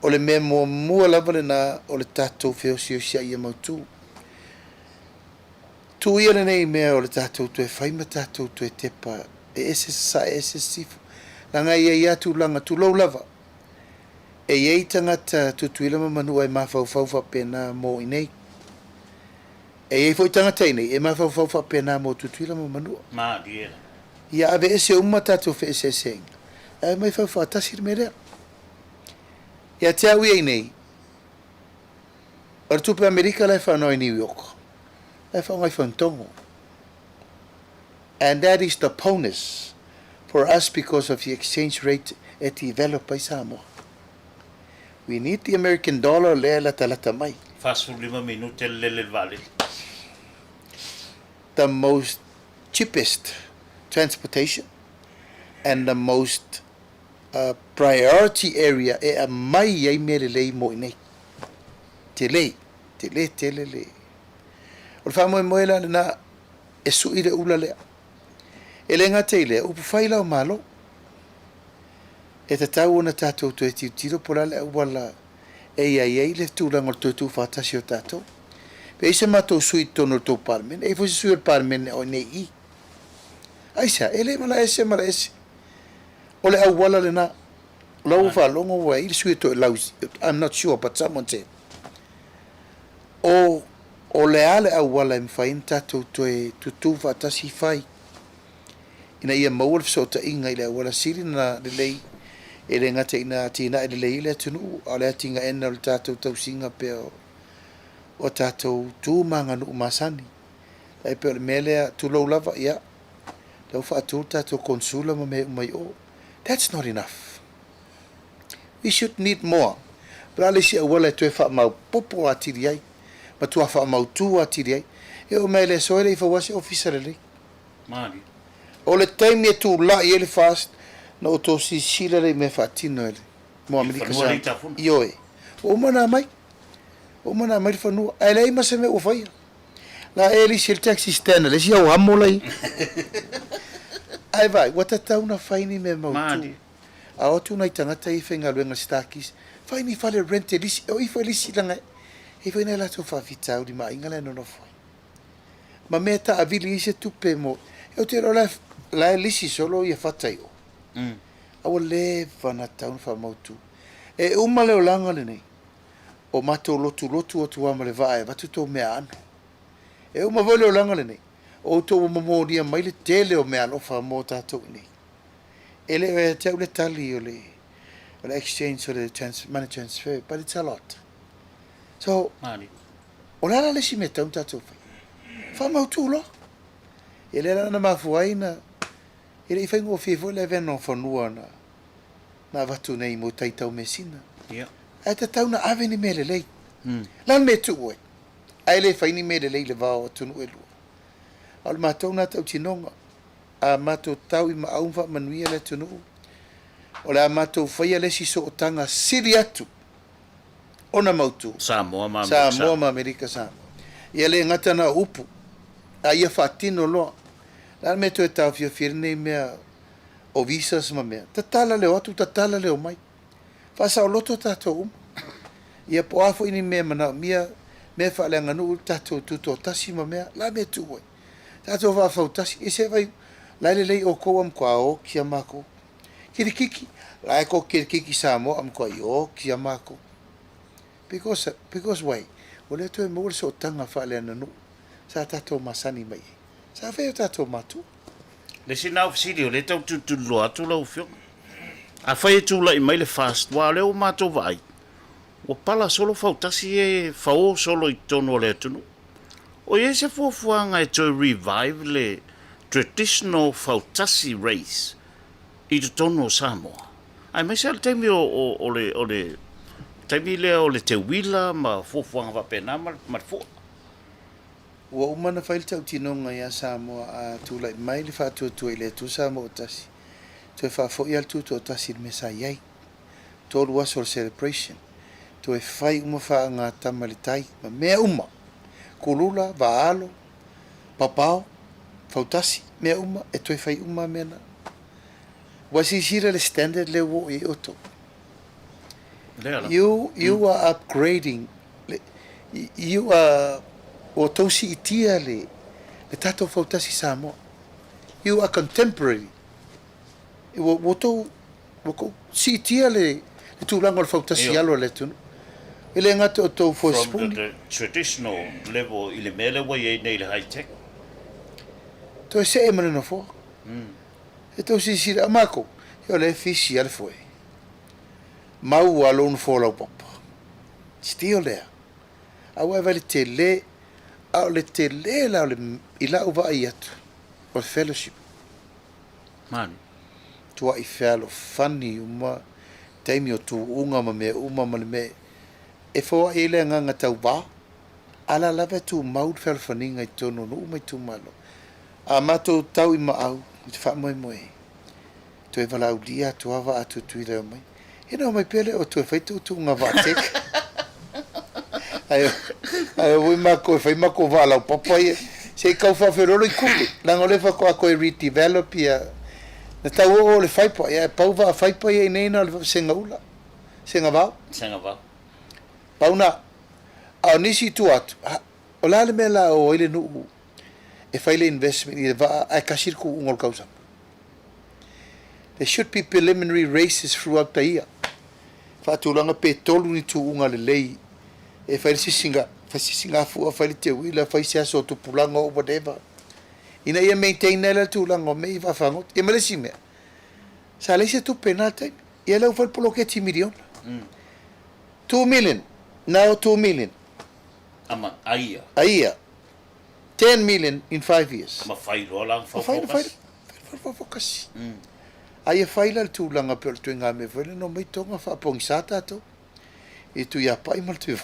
o le mea mua lava le na o le tatou feo si o sia i mautu. Tu ia le nei mea o le tatou tu e fai ma tatou tu e tepa e ese sa ese sifu. Langa ia ia tu langa tu lau lava. E iei tangata tutuila mamanua e mawhau pena mo i nei. E iei foi tangata i nei e mawhau pena mo tutuila mamanua. Ma diera. Ia ave ese uma tatou fe ese senga. E mai whau tasir me rea. Ia te au i nei. Ar tupe Amerika lai whanau i New York. Lai whau ngai whantongo. And that is the bonus for us because of the exchange rate at developed by Samoa. We need the American dollar lea lata mai. Fast 5 minute lele vale. The most cheapest transportation and the most priority area e a mai ai me lelei mo nei. Te lei. O le whamoe la na e sui le ula lea. E le ngata i lea, upu whaila o malo. E te tau ona tātou tu e tiro pola le wala e ai le tūranga o tūtū whātasi o tātou. Pe eise mātou sui tono tō parmen, e fusi sui o parmen o nei I. Aisa, e le mala ese. O le au wala le na, lau whalongo wa I le sui to e lausi. I'm not sure, but someone said. O le ale au wala im whain tātou to e tūtū whātasi whai. Ina ia maua le fsota inga I le au wala siri na le lei. E le ngata ina tina e le lei le tunu, o le atinga ena o le tātou tausinga pe o tātou tūmanga nu umasani. E pe o le melea tūlau lava, ia. Lau whaatu tātou konsula ma me umai o. That's not enough. We should need more. Brale si au wala e tue wha mau popo a tiri ai. Ma tua wha mau tū a tiri ai. E o mele soere I whawase officer le. Mani. O le taimi e tū la I ele fast. Na o tō si sila le me whaatino ele. Mo Amerika sa. Ioe. O mana mai. O mana mai whanua. Ai lei masa me o whaia. La e li si el taxi stand. Le si au hamo lai. Ai vai. Wata tauna whaini me mautu. Mani. A o tūna I tangata I whenga luenga stakis. Whaini whale rente lisi. O I whai lisi langa. E whaina la tō whawhita uri ma ingala no no whai. Ma mea ta avili I se tupe mo. E o te rola la e lisi solo I a whatai o. Awa le vana taun wha mautu. E uma leo langa le nei. O mato lotu o tuama le vae. Vatu tō mea anu. E uma vo leo langa le nei. O tō mamoria mai le tele o mea lofa mo tātou nei. E le e te au le tali o le exchange o le money transfer. But it's a lot. So, Mani. o lala le si me taun tātou whai. Wha mautu lo. E le lana mafuai na e le whaingo whiwho le veno whanua na watu nei mo taitau me sina. Yeah. E te tauna aveni me le lei. Lan me tu oe. Ai le whaini me le lei le vao atunu e lua. Al mātou nā tau tinonga. A mātou tau I maaumwha manuia le tunu. O le a mātou whaia le si so o tanga siri atu. Ona mautu. Samoa ma Samoa ma Amerika Samoa. Ia le ngata na upu. A ia whaatino loa. Lan me tu e tau whiawhiri nei mea o visas ma mea. Tatala leo atu, tatala leo mai. Whasa o loto tātou Ia po afo ini mea mana mea me whaaleanga nuu tātou tuto tasi ma mea. La me tu oi. Tātou whawhau tasi. E se vai laile lei o kou am kua o kia mako. Kirikiki. Lai ko kirikiki Samoa am kua I o kia mako. Because why? O le tu e mawale so tanga whaaleanga nuu. Sa tātou masani mai. Sa wheo tātou matu. Le sina ofisiri o le tau tutulu atu lau fio. A whai e tūla I mai le fast wa leo mātou vai. O pala solo fautasi e whao solo I tono le atunu. O ye se fuafuanga e toi revive le traditional fautasi race I te tono Samoa. Ai mai se al teimi o le teimi lea o le te wila ma fuafuanga wapena ma fua. Ua umana whaile tau tinonga ia Samoa a tūlai mai le whātua I le tu Samoa o tasi. Toi whawhoi al tūtua o tasi me sa iai. Tōru aso celebration. Toi whai uma wha ngā tamalitai. Ma mea uma. Kulula, vaalo, papao, whautasi. Mea uma, e toi whai uma mena. Wasisira le standard le wo I oto. You are upgrading. You are o tausi I tia le tatou whautasi Samoa. You are contemporary. Wo si tia le tūlanga o whautasi alo le tunu. Ele ngata o tau From spuni. the traditional level I le mele wa ye nei le high tech. To se e mana no fo. E tau si sira amako. Yo le fisi al foi. Mau alone fo lau papa. Still there. Awa vale te le au le te le la le ila uva ai atu. o le fellowship Mani. tua I felo fani uma taimi o tu unga ma me uma ma le me e fo ele nga tau ba ala lava tu maud fel fani ngai tono no mai tu malo a mato tau I ma au te fa moi moi to e vala udia to ava atu tu ile mai e no mai pele o tu e fai tu nga va tek ai ui mako e fai mako vala o papai se kau fa ferolo I kupi lango le fa ko e redevelop ia na tau o le fai pa ia pau va fai pa ia nei na le senga ula senga va pauna a nisi tu atu o la le mela o ile nu e fai le investment I va a kasir ku ungol kausa there should be preliminary races throughout the year fa tu langa pe tolu ni tu unga le lei e fai sisinga fu a fai te wila fai sia so tu pulanga o whatever ina ia maintain nela tu langa me va fangot e mele sime sa le se tu penata ia le fai polo ke timirion 2 million now 2 million Ama aia. 10 million in 5 years Ma fai rola fa fai focus. focus ai fai la tu langa per tu nga me vele no mai tonga fa pongsata to e tu ia pai mal tu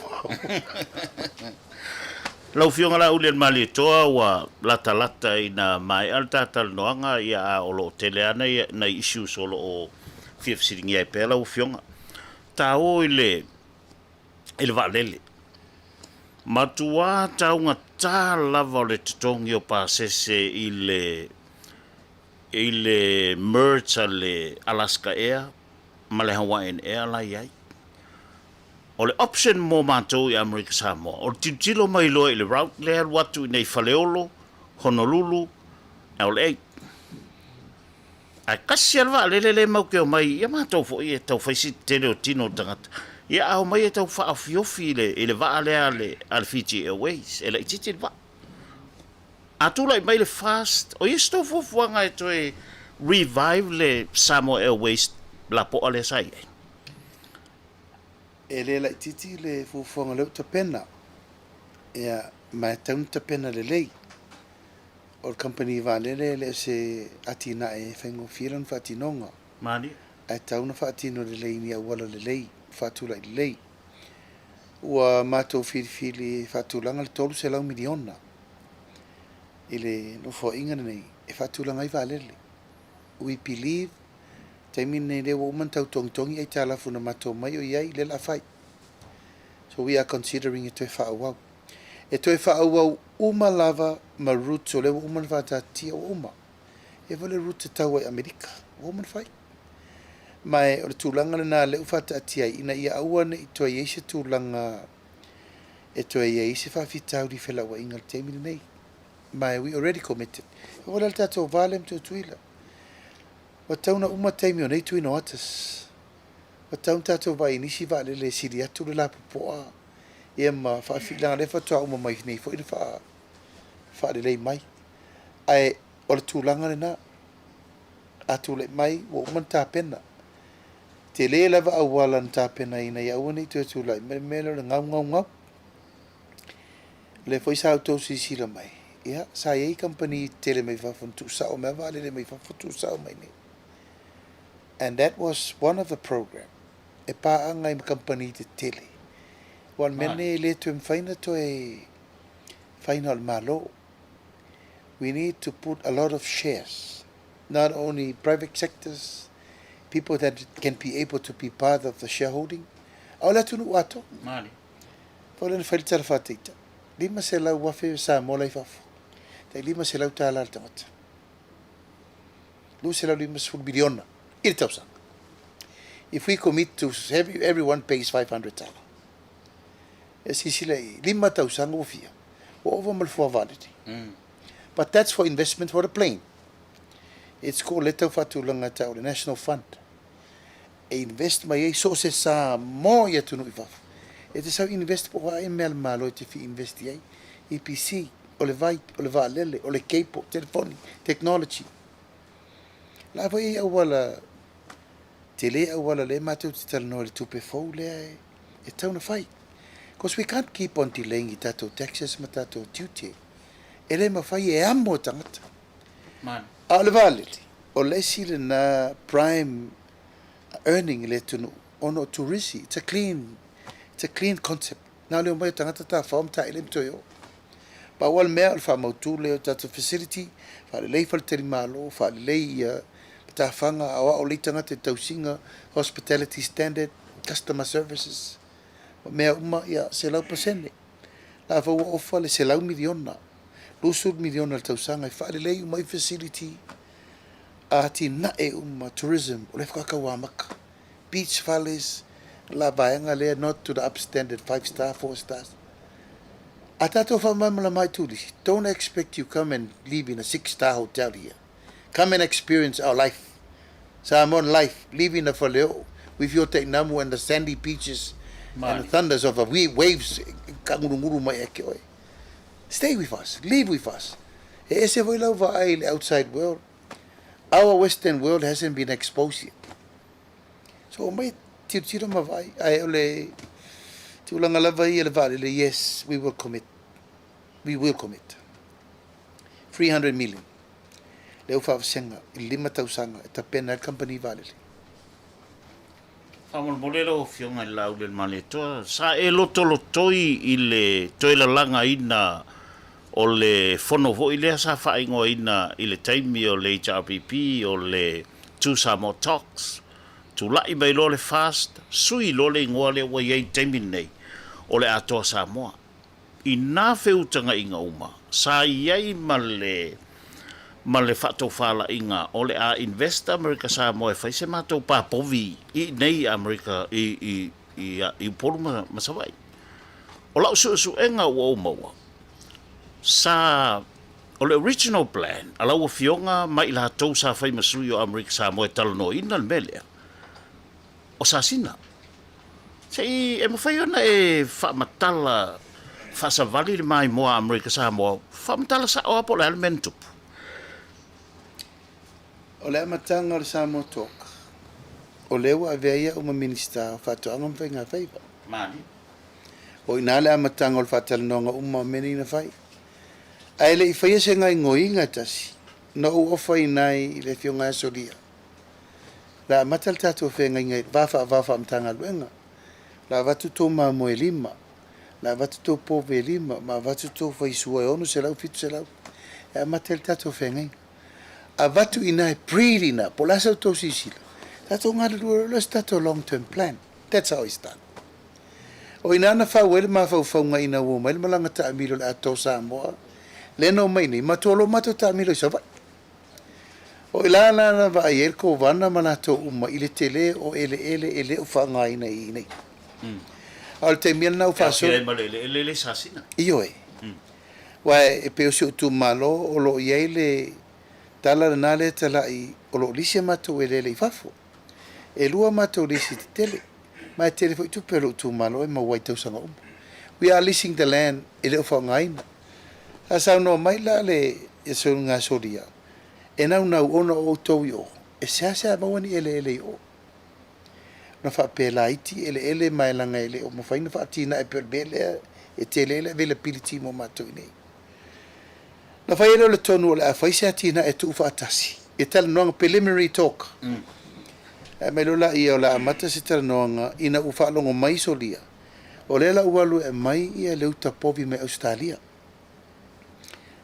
Lau fionga la ulian mali toa wa lata ina mai alta tal noanga ia o lo tele ana na issues o lo fif sitting ia pela u fionga. Tao ile valele. Matua taunga ta lava le tutongi o pasese ile merge le Alaska Air ma le Hawaiian Air la iai. O le option mo mātou I Amerika Samoa. O le titilo mai loa I le route lea watu nei Faleolo, Honolulu, o le 8. Ai kasi alwa lele mau keo mai, ia mātou fo I e tau faisi tele o tino tangata. Ia au mai e tau whaafiofi I le waa lea le Fiji Airways, e le ititi le waa. Atula I mai le fast, o ia sto fufuanga e toi revive le Samoa Airways la po ale sai. e le la titi le fufuanga leu ta pena ia mai taun ta pena le lei o company va le se atina e fengo firan fatinonga Mani? ai tauna fatino le lei ni wala le lei fatula le lei ua matou filifili fatulanga le tolu se lau miliona ile no fo inga nei e fatulanga I valele we believe taimi nei le woman tau tongi ai talafu na matou mai o iai le la fai so we are considering it to whaawau e toi whaawau uma lava ma roots o le woman vata tia uma e vale roots e tau ai Amerika woman fai mai o le tūlanga le nā leu whata tia ina ia aua ne I toi eise tūlanga e toi eise whawhitau di whela wa inga le teimi nei mai we already committed e wala le tatou valem tu tuila wa tauna uma teimi o nei tui no atas wa taun tatou vai nisi va le siri atu le la popoa ia ma whawhilanga le whatua uma mai nei fo ina wha le mai ai o le tūlanga le nā atu le mai wa uma tā pena te le lava awala na tāpena ina ia ua nei tu lai mele le ngau le foi sa auto sisila mai ia sa ei company tele mai fafontu sa o me vale le mai fafontu sa mai nei and that was one of the program e pa anga I company te tele wan mene le tu mfaina to e final malo we need to put a lot of shares not only private sectors people that can be able to be part of the shareholding. Aula tunu wato. Mani. Polen filter fatita. Lima se lau wafe sa mo lai fafu. Tai lima se lau tala altamata. Lu se lau lima full biliona. Irtausa. If we commit to everyone pays $500. Sisile lima tausanga wafia. Wa over mal for validity. But that's for investment for the plane. It's called Leto Fatulanga Tau, the National Fund. E invest mai so se sa mo ya tunu ifaf. E te sa invest po wa email malo e te fi investi ai. EPC, o le vai, o le valele, o le keipo, telefoni, technology. La vai awala tele awala le matu te tala no le tupe fau le e tau na fai. Because we can't keep on delaying I tato taxes ma tato duty. E le ma fai e amo tangata. Man. A le vale, o le sile na prime earning le tunu, ono tourisi, it's a clean concept. Now le mai tangata ta fam ta ile mto yo. Ba wal mea al fa mautu le tata facility, fa le lei fal teri malo, fa le lei ta fanga awa o le tangata tausinga, hospitality standard, customer services. Mea uma ia se lau pasene. La fa ua ofa le se lau miliona. Lusur miliona le tausanga, fa le lei umai facility, ti na e tourism, o le whakakawa maka. Beach valleys, la vaenga lea not to the upstandard 5-star, 4 stars. Atato whamamala mai tuli. Don't expect you come and live in a 6-star hotel here. Come and experience our life. Samoan life, live in a faleo with your teinamu and the sandy beaches and the thunders of the waves. Kangurunguru mai eke oi. Stay with us, live with us. E ese voi lau vai the outside world. Our Western world hasn't been exposed yet. So mai tiro mavai ai ole tulanga lava i le vale le yes, we will commit. We will commit. 300 million. Leo fa senga i 5,000 ta pena company vale. Famal modelo fionga lau le maleto sa e loto lotoi i le toila langa ina o le fono vo i le sa fa ingo ina i le taimi o le HRPP o le two Samoa talks tu lai mai lo le fast sui lo le ingoa le wa yei taimi nei o le atoa Samoa i nā whiutanga inga uma sa iei ma le whato whala inga o le a Invest America Samoa e whaise mātou pāpovi i nei America i poru masawai o lau su enga ua umaua sa o le original plan a lau fionga mai la tau sa whai masui o America Samoa e talano ina le melea o sa sina sei e mawhai ona e whamatala whasavali le mai moa America Samoa whamatala sa o apo le alimentupu O le amatanga o le Samoa Talk. O lewa aveia uma minister whatoanga mwhenga whaiva. Mani. O ina le amatanga o le whatalanonga uma meni na whai. Ai le i whaia se ngai ngoinga tasi. Na u ofa i nai i le fionga asolia. La amatal tatu o whenga ngai wafa amtanga luenga. La watu tō ma moe lima. La watu tō pove lima. Ma watu tō whaisua e onu se lau fitu se lau. E amatal tatu o whenga ngai. A watu ina e priri na, po lasa tau sisila. Tato ngā lua, let's start a long-term plan. That's how I start. O ina na whau, ele ma whau ngā ina woma, ele malanga ta amilo le ato Samoa. Leno mai ni, matolo mato ta amilo isa vai. O ila na vai, ele ko wana manato uma, ile tele o ele o wha ngā ina i nei. Al te mia nau whaso. Ele sasina. Iyo e. Wai e peo si o tu malo, o lo iei le tala na le tala i o lo lisi matou e lele i fafo. E lua matou lisi te tele. Ma e tele fo i tupe lo tu malo e ma wai tausanga umu. We are leasing the land e leo whaongaina. Asau no mai la le e so ngā soria. E nau ona o tau i o. E sea mawani ele i o. Na wha pēla iti ele mai langa ele o mawhaina wha atina e perbele e tele ele vele piliti mo matou i nei. Na whai le tonu o le a whaise atina e tu whaatasi. E tala noanga preliminary talk. E me lola ia o la amata se tala noanga ina u whaalongo mai solia. O le la ualu e mai ia leu tapovi me Australia.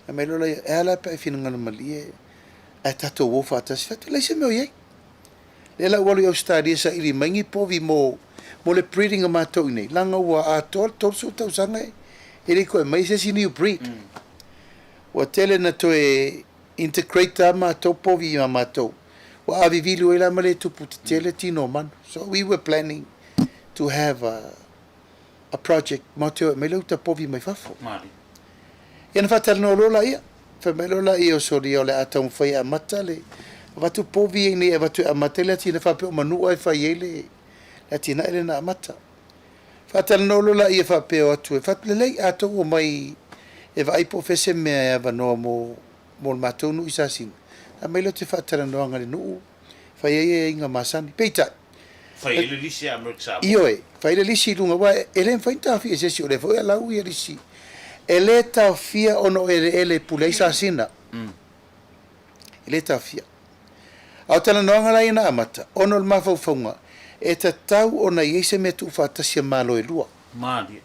E me lola ia e ala pa e whinangana mali e tato wo whaatasi. Whatu leise meo iei. Le la ualu i Australia sa iri maingi povi mo le breeding a mātou nei. Langa ua a tolsu tausanga e reko e mai se si new breed. Wa tele na to e integrate ma to povi ma to wa avivilu ela male to put tele tino man. So we were planning to have a project moto melo ta povi mai fafo Mari. Ena fatal no lola ia fa melo la io so dio le atom foi a matale va tu povi ni e va tu a matele tina fa pe manu ai fa yele la tina ele na mata fatal no lola ia fa pe o tu fa le ato o mai e vai po fese me ava no mo matou nu isasin a mai lo te fatara no ngari nu fa ye inga masani peita Fai ele lisi America Samoa. io e fa ile lisi lunga wa ele fa inta fi se si o le foi la u ye lisi ele ta fia ono ele pule isasina I le tafia. Au tala noanga lai na amata. Ono le mafaufaunga. E ta tau o na iese me tu whātasia malo e lua. Mali.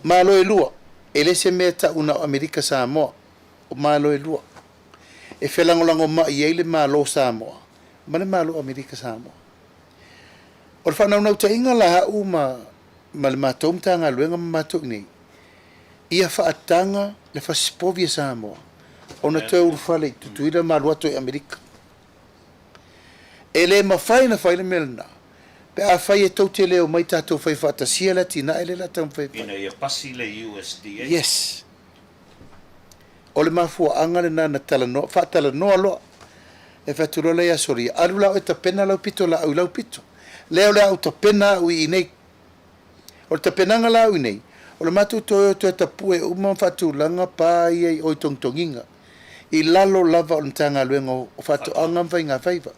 Malo e lua. E le se mea ta una o Amerika Samoa. O malo e lua. E whelangolango ma i eile malo Samoa. Ma le malo Amerika Samoa. O le whanau ta inga la hau ma le mātou mtanga luenga ma mātou nei. Ia whaatanga le whasipovia Samoa. O na tau urufale tutuira maluato e Amerika. E le mawhai na whaile melna. Pe a whai e tau te leo mai tātou whai whaatasia la tina ele la tau whai whai. Ina ia pasi le USDA. Yes. O le mafua anga le nana tala noa, whaatala noa loa. E whaturola ia sori. Aru lau e ta pena lau pito la au lau pito. Leo le au ta pena au i nei. O le ta penanga la au i nei. O le matu toyo toyo tapue uma whatulanga pā iei oi tongtonginga. I lalo lava o le tanga luenga o whatu anga mwhai ngā whaiva.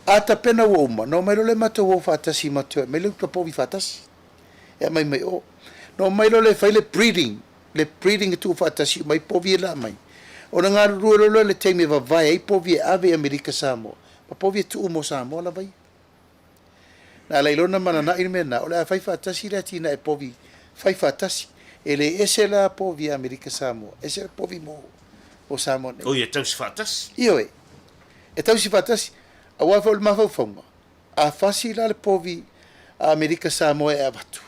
A ta pena ua uma. No mailo le matu o whatasi matue. Mailo ka povi whatasi. E mai mai o. No mailo le whaile breeding. Le breeding e tu whatasi mai povi e la mai. O na ngā ruelolo le teime wa vai ei povi e ave Amerika Samoa. Pa povi e tu umo Samoa la vai. Na leilona mana na ilme na. O le a whai whatasi le tina e povi. Whai whatasi. E le ese la povi Amerika Samoa. Ese la povi mo. O Samoa. O ia tau si whatas. Io e. E tau si whatasi. A wafa o le mawhauwhaunga. A whasi la le povi a Amerika Samoa e avatu.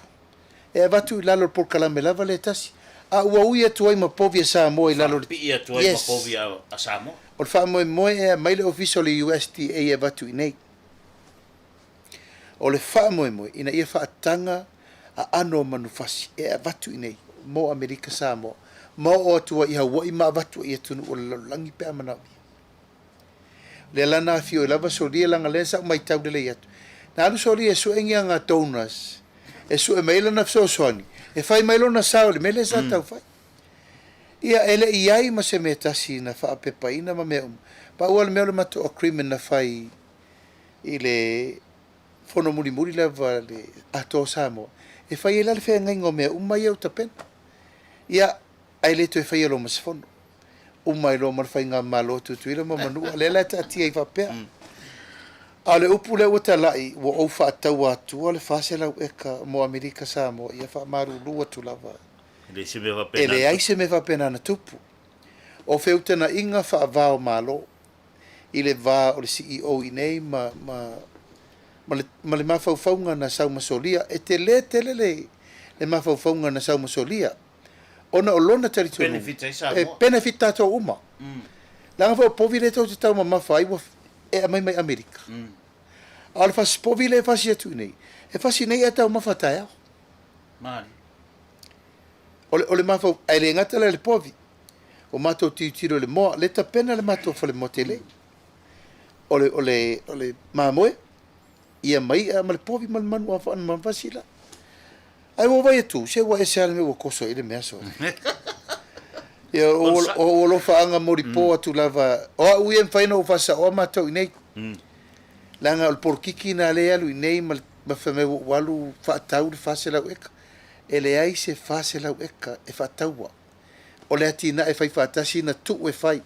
E avatu I lalo por kalame lava le tasi. A ua uia tuai ma povi a Samoa I lalo. Pi ia tuai ma povi a Samoa. O le wha moe e maile official I USDA e avatu I nei. O le wha moe ina ia whaatanga a ano manufasi e avatu I nei. Mo Amerika Samoa. Mo o atua I Hawaii ma avatu I atunu o le langi pe amanawi. Le lana fio lava solia langa lensa mai tau de le atu. Na alu solia su engia nga donas. E su e maila na so soani. E fai mailo na sao le mele sa tau fai. Ia ele iai ma se me tasi na fa pepa ina ma me Pa ua le mea le mato o crimen na fai I le fono muri muri lava le ato Samoa. E fai ele le fea ngai ngo mea umai au tapena. Ia ai le to e fai alo ma se fono. Umai lo marfai ngā malo tutuira ma manua. Lela ta atia I whapea. A le upu le ua talai ua au whaatau atua le whase lau eka mo Amerika Samoa. Ia wha maru lua tu lava. Ele se me wapena. Ele ai se me whapena na tupu. O whiutana inga wha avao malo. I le wā o le CEO I nei ma le mawhauwhaunga na saumasolia. E te le le mawhauwhaunga na saumasolia. Ona o lona territory. Benefit ai Samoa. Benefit tato uma. Langa fa povi le tau te tau ma mawhai wa e mai mai Amerika. Ala fa povi le fasi atu nei. E fasi nei e tau mawhatai au. Mari. O le mawhau, ai le ngata le povi. O mato tiro le moa, le tapena le mato fa le motele. O le mamoe. Ia mai ma le povi ma le manu a ma fasi la. Ai wo vai tu, se wa ese ale me wo koso ile me aso. Ia o lo fa anga mori po atu lava. O u em faino fa sa o mato nei. Langa o porkiki na le alu nei ma fa me walu fa tau fa se la eka. Ele ai se fa se la eka e fa tau. O le atina e fai fa tasi na tu e fai.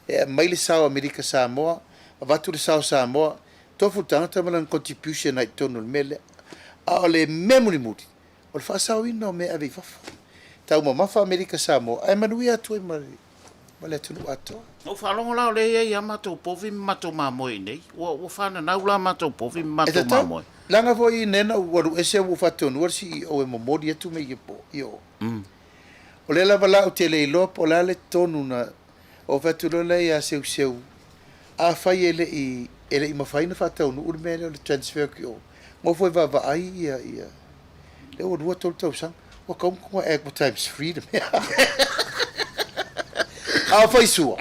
E mai le sao Amerika Samoa, vatu le sao Samoa, tofu tangata malan contribution ai tonu mele. A le memori muri. O le whaasau ina o mea avei fafa. Tau ma mafa Amerika Samoa. Ai manui atu e ma le atunu atoa. O whalongo lao le ia ia matou povi matou mamoe nei. O whana nau la matou povi matou mamoe. Langa fo I nena waru ese o whatonu warsi o e momori atu me I o. O le lava lau te le iloa po la le tonu na o whatulo le ia seu seu. A whai ele I mawhaina whataunu uri mele o le transfer ki o. Mo foi va ai ia. Le o rua tolu tau sang. O kaum kua Equal Times Freedom. A fai sua.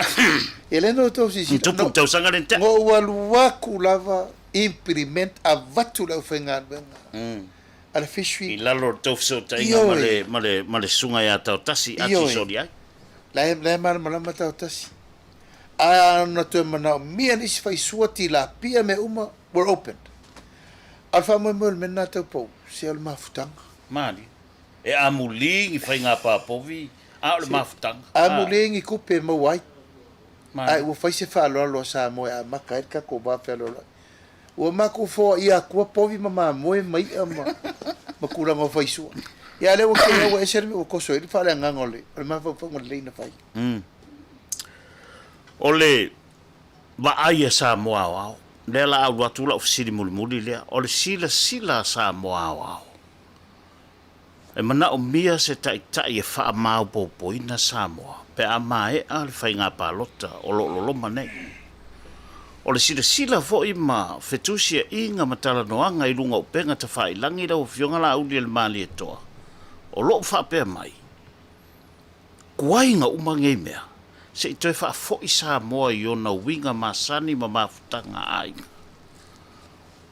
Ele no tau si. Tupu tau sanga rente. Ngo waluaku lava implement a vatu lau whenga wenga. A le fishery. I lalo tau so tainga ma le sunga ia tau tasi ati sori ai. Lai malama tau tasi. A na tu mana mia nisi fai sua ti la pia me uma were opened. Alfa mo mo mena tau pou. Se al mafutanga. Mani. E amulingi fai ngā pāpovi. A le mafutanga. Amulingi kupe mawai. ai ua faise whaaloalo sa moe a maka e ka ko ba whaaloalo ua mako fo ia kua povi mama moe mai ma kuranga o faisua ia le ua kea ua esere ua koso e whaale angangole o le mawhawhanga leina whai ole ba ai sa moa wao le la au watu la ofisiri muli le ole sila sa moa wao e mana o mia se tai e wha mau popo ina sa moa pe a mai a le whainga palota o lo manei o le sila fo i ma fetusia inga matala noanga i lunga o penga ta whai langi rau fionga la uli le mali e toa o lo wha pe mai kuainga umangei mea se i toi wha fo i sa moa i ona winga masani ma mafutanga ainga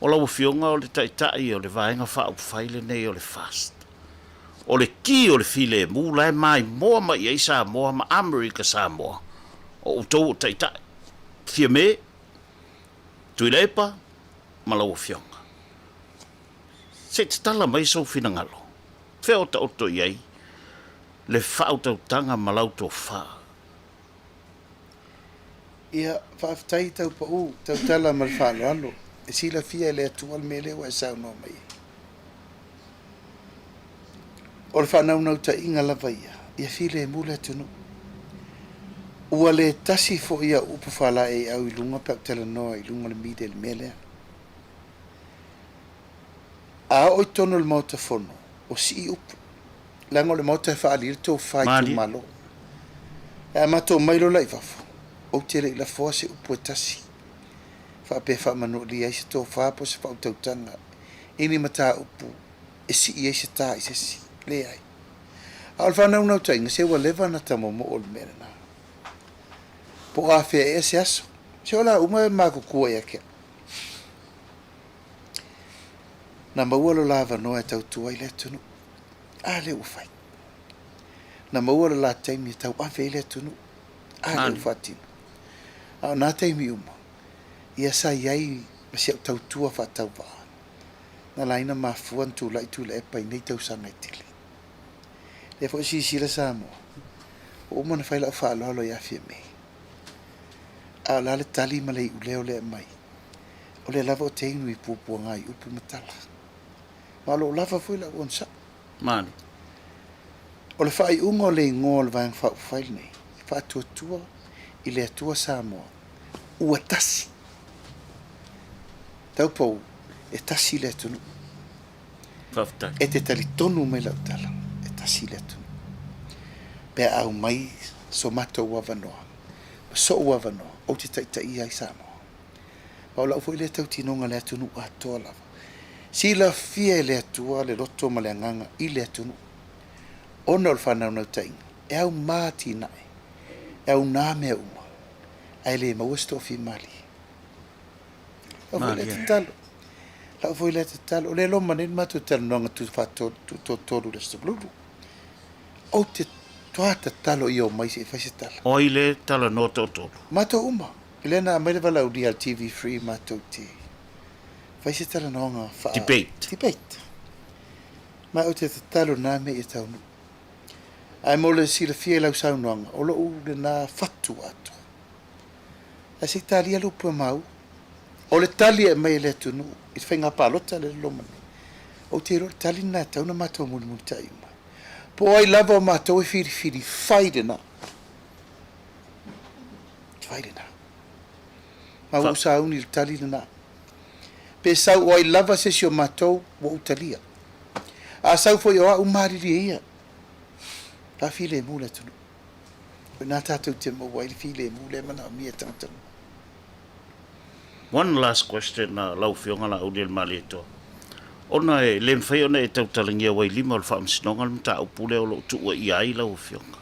o lau fionga o le tai o le vaenga wha ufaile nei o le fast o le ki o le file mu lai mai moa ma i sa moa ma Amerika sa moa o utou tai fia me tui leipa ma lau fionga se te tala mai so fina ngalo feo ta oto iei le wha tau tanga ma lau to wha ia whaaftai tau pa u tau tala ma le whaaloalo e sila fia le atual me le wa e sao no mai o le whanau ta inga lava ia file e mule atunu ua le tasi fo ia upu whala e au i lunga pe tela noa i lunga le mide le mele a o i tono le mauta fono o si upu lango le mauta e whaalir tō whai tu malo e mato mailo lai fafo o tere i la foa se upu e tasi whaape whaamano li eise tō whaapo se whautautanga ini mata upu e si i eise tā i se si le ai al whanau ta inga se ua lewa na tamo mo o le mele na po a fea e se aso se ola uma e mako kua e ake na maua lo lava noa e tautua i le tunu a le ufai na maua lo la taimi e tau afe i le tunu a le ufatinu a na taimi uma ia sa iai ma se tautua fa tau va na laina mafuan tu la itu le epa i nei tau sanga i tili le fo si sila sa mo o mana fai la fa lo ya fi me a la le tali ma le uleo le mai o le lava o te inu i pupu ngai upu matala ma lo lava foi la onsa mani o le fai ungo le ngol van fa fai nei fa tu tua i le tua sa mo ua tasi tau pou e tasi le tunu fafta e te tali tonu me la tala e tasi le tunu pe au mai so mato ua vanoa so ua vanoa o te tai ai sa mo pa o lau foi le tau tinonga le tunu a toa lava si la fia le atua le roto ma le anganga i le tunu ona o le whanau nau tainga e au māti nai e au nā mea uma ai le mauasto fi mali lau foi le te talo lau foi le te talo o le loma nen matu talo nonga tu tolu le stablulu o te toata talo i o mai se fai se talo o i le tala no totolo mato uma Elena mai le vala udi al TV free mato te fai se tala nonga fa debate ma o te talo na me e tau nu ai mo le sila fia lau sau nonga o lo u le na fatu ato a se tali alu pua mau o le tali e mai le tunu i fai ngā palota le lomane o te ro tali na tau na mato muli muli tai uma po ai lava o mato e firi fai de na ma u sa uni le tali na pe sau o ai lava se si o mato o utalia a sau foi o a umariri ia pa file mule tunu o na tatou te mo wai file mule mana mia tangtang. One last question na lau fionga la udel malito. Ona e lem fai ona e tau talangia wai lima o le whaamsinonga le mta upule o lo tua i ai lau fionga.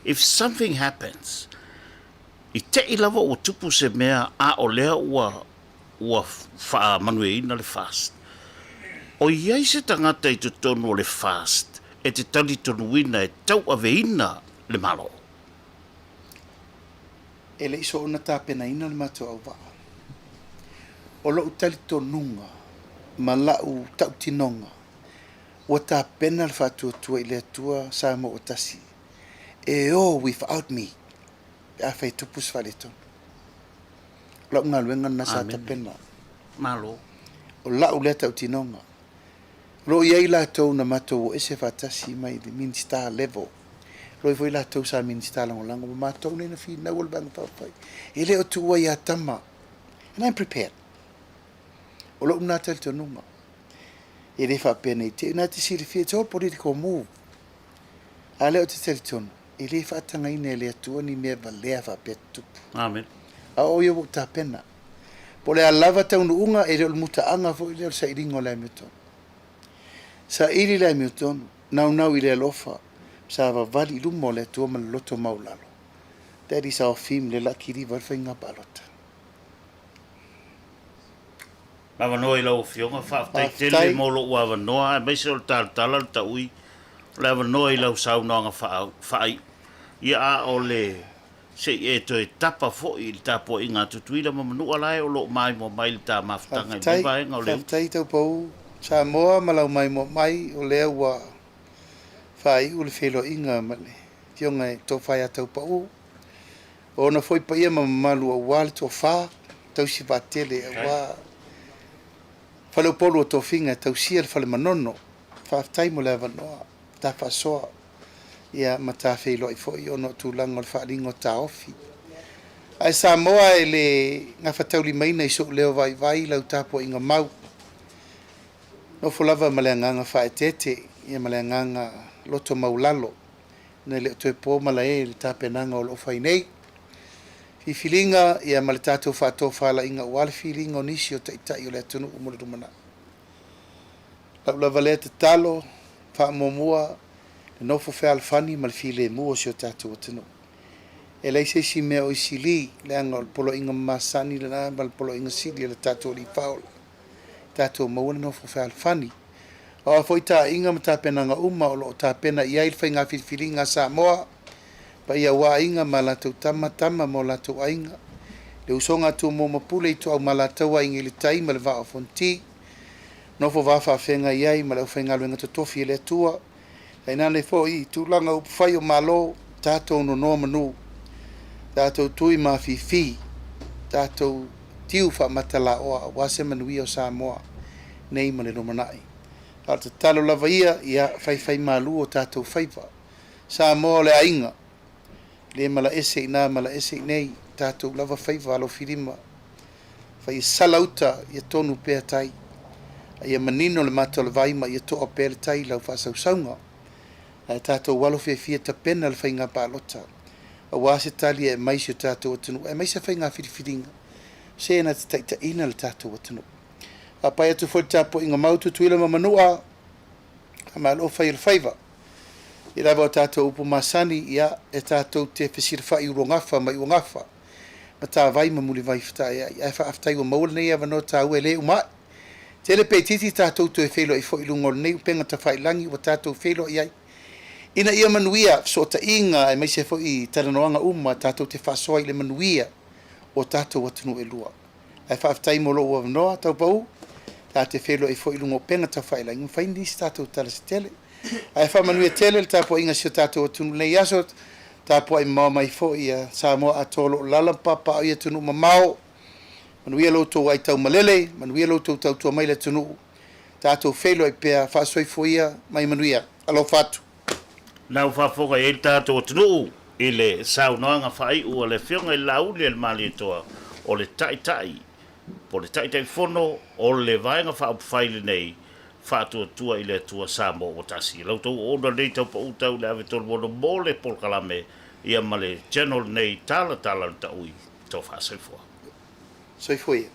If something happens, i te i lava o tupu se mea a o lea ua wha manueina le fast. O iai se tangata i tutonu o le fast, e te tali tonuina e tau aveina le malo. E le iso ona tāpena ina le mato au waa. O lo utali tonunga, ma lau tau tinonga, o tāpena le whatua tua i le atua sa mo o tasi. E o without me. a fai tupus fale to lo nga luenga na sa Amen. tapena Malo. o la u leta utinonga lo ia la to na mato e se fatasi mai de minister level lo foi la to sa minister lang lang mato ne na fi na wol bang pa pai ele o tu wa ya tama and I'm prepared o lo na tel to numa ele fa pene te na te sili fi to political move ale o te tel ton ele fa tanga ine le tu ni me va le fa petu Amen. a o yo ta pena pole a lava ta unga e le muta anga fo le sa iringo la meto sa iri la meto nau ile lofa sa va vali lumo le tu ma loto maulalo that is our film le la kiri va finga palota Lava no ilo fionga whaatai tele molo ua wanoa, mai se o tala ta ui, lava no ilo sau noanga whaai. Ia a o le se e to e tapa fo i tapo i ngā tutuila ma manua lai o lo mai mo mai le tā mawhtanga i biwa e ngau leo. tai tau pau sa moa malau mai mo mai o lea ua whai ule whelo inga male tionga e tō whai a tau pau o na foi pa ia ma malu a wale tō whā tau si vatele a wā whalau polo o tō whinga tau sia le whale manono whaatai mo lea wanoa tā whasoa ia ma tā whelo i foi o no tūlanga o le whaalingo tā ofi ai sa moa e le ngā whatauli maina i so leo vai lau tāpo inga mau no fulava maleanganga whaetete ia maleanganga loto maulalo na le toe po mala e le tapenanga o lo whainei fifilinga ia male tātou whātou whala inga wale filinga o nisi o taitai o le atunu umura rumana lau lava lea te talo wha momua le nofo whea alfani ma le file mua si o tātou atunu e lei se si mea o isili le anga o le polo inga masani le na ma le polo inga sili le tātou li whaola tātou mauna no fo fal fani o foi ta inga mata pena nga uma o lo ta pena ia il fa nga filinga sa moa pa ia wa inga mala tu tama mo la tu inga le usonga tu mo mapule tu au mala tu wa inga le tai mal va fonti no fo va fa fenga ia i mala fenga lo nga to tofi le tua e na le fo i tu langa u fai o malo tātou no no manu tātou tui ma fi tātou tiu fa matala o wase manui o Samoa nei male no manai al te talo lava ia fai malu o tatou faiva Samoa le ainga le mala ese nei tatou lava faiva alo filima fai salauta ia tonu pe tai ia manino le mato le vai ma ia to pe tai lau fa sausaunga tatou walo fia ta pena le fainga palota a wase tali e mai se tatou tunu e mai se fainga filinga se na ta ina le tātou atunu. A pai atu foi tapo inga mautu tuila ma manua ma lo fai le faiva. I lava o tātou upu masani ia e tātou te whesirwha i urongafa mai urongafa. Ma tā vai ma muli vai whita ia i wha aftai o maula nei awa no tā ue le umai. Tele pe titi tātou tu e whelo i fo i lungo nei upenga ta whai langi o tātou whelo iai. Ina ia manuia so ta inga e mai se fo i taranoanga tātou te whasoa i le manuia o tātou atunu e lua. Ai whaaftai mo loo wanoa tau pau, tā te whelo e fo i lungo penga ta whaila. Inga whaini si tātou tala si tele. Ai whamanui tele le tāpo inga si o tātou atunu nei aso, tāpo ai mau mai fo i a Samoa atolo lalampapa o i atunu mamao. Manuia loutou ai tau malele, manuia loutou tau tua mai le atunu. Tātou whelo e pēa whaasoi fo ia mai manuia. Alo fatu. Nau whafoka e tātou tunu. I le saunoanga whai ua le whionga i lauli e le mali toa o le tai po le tai whono o le vaenga whaile nei whātua tua i le tua Samoa o tasi lautou ona nei tau pa utau le ave tolu mono mo le polkalame ia ma le channel nei tala ta ui tau whaasai fua Soifoi.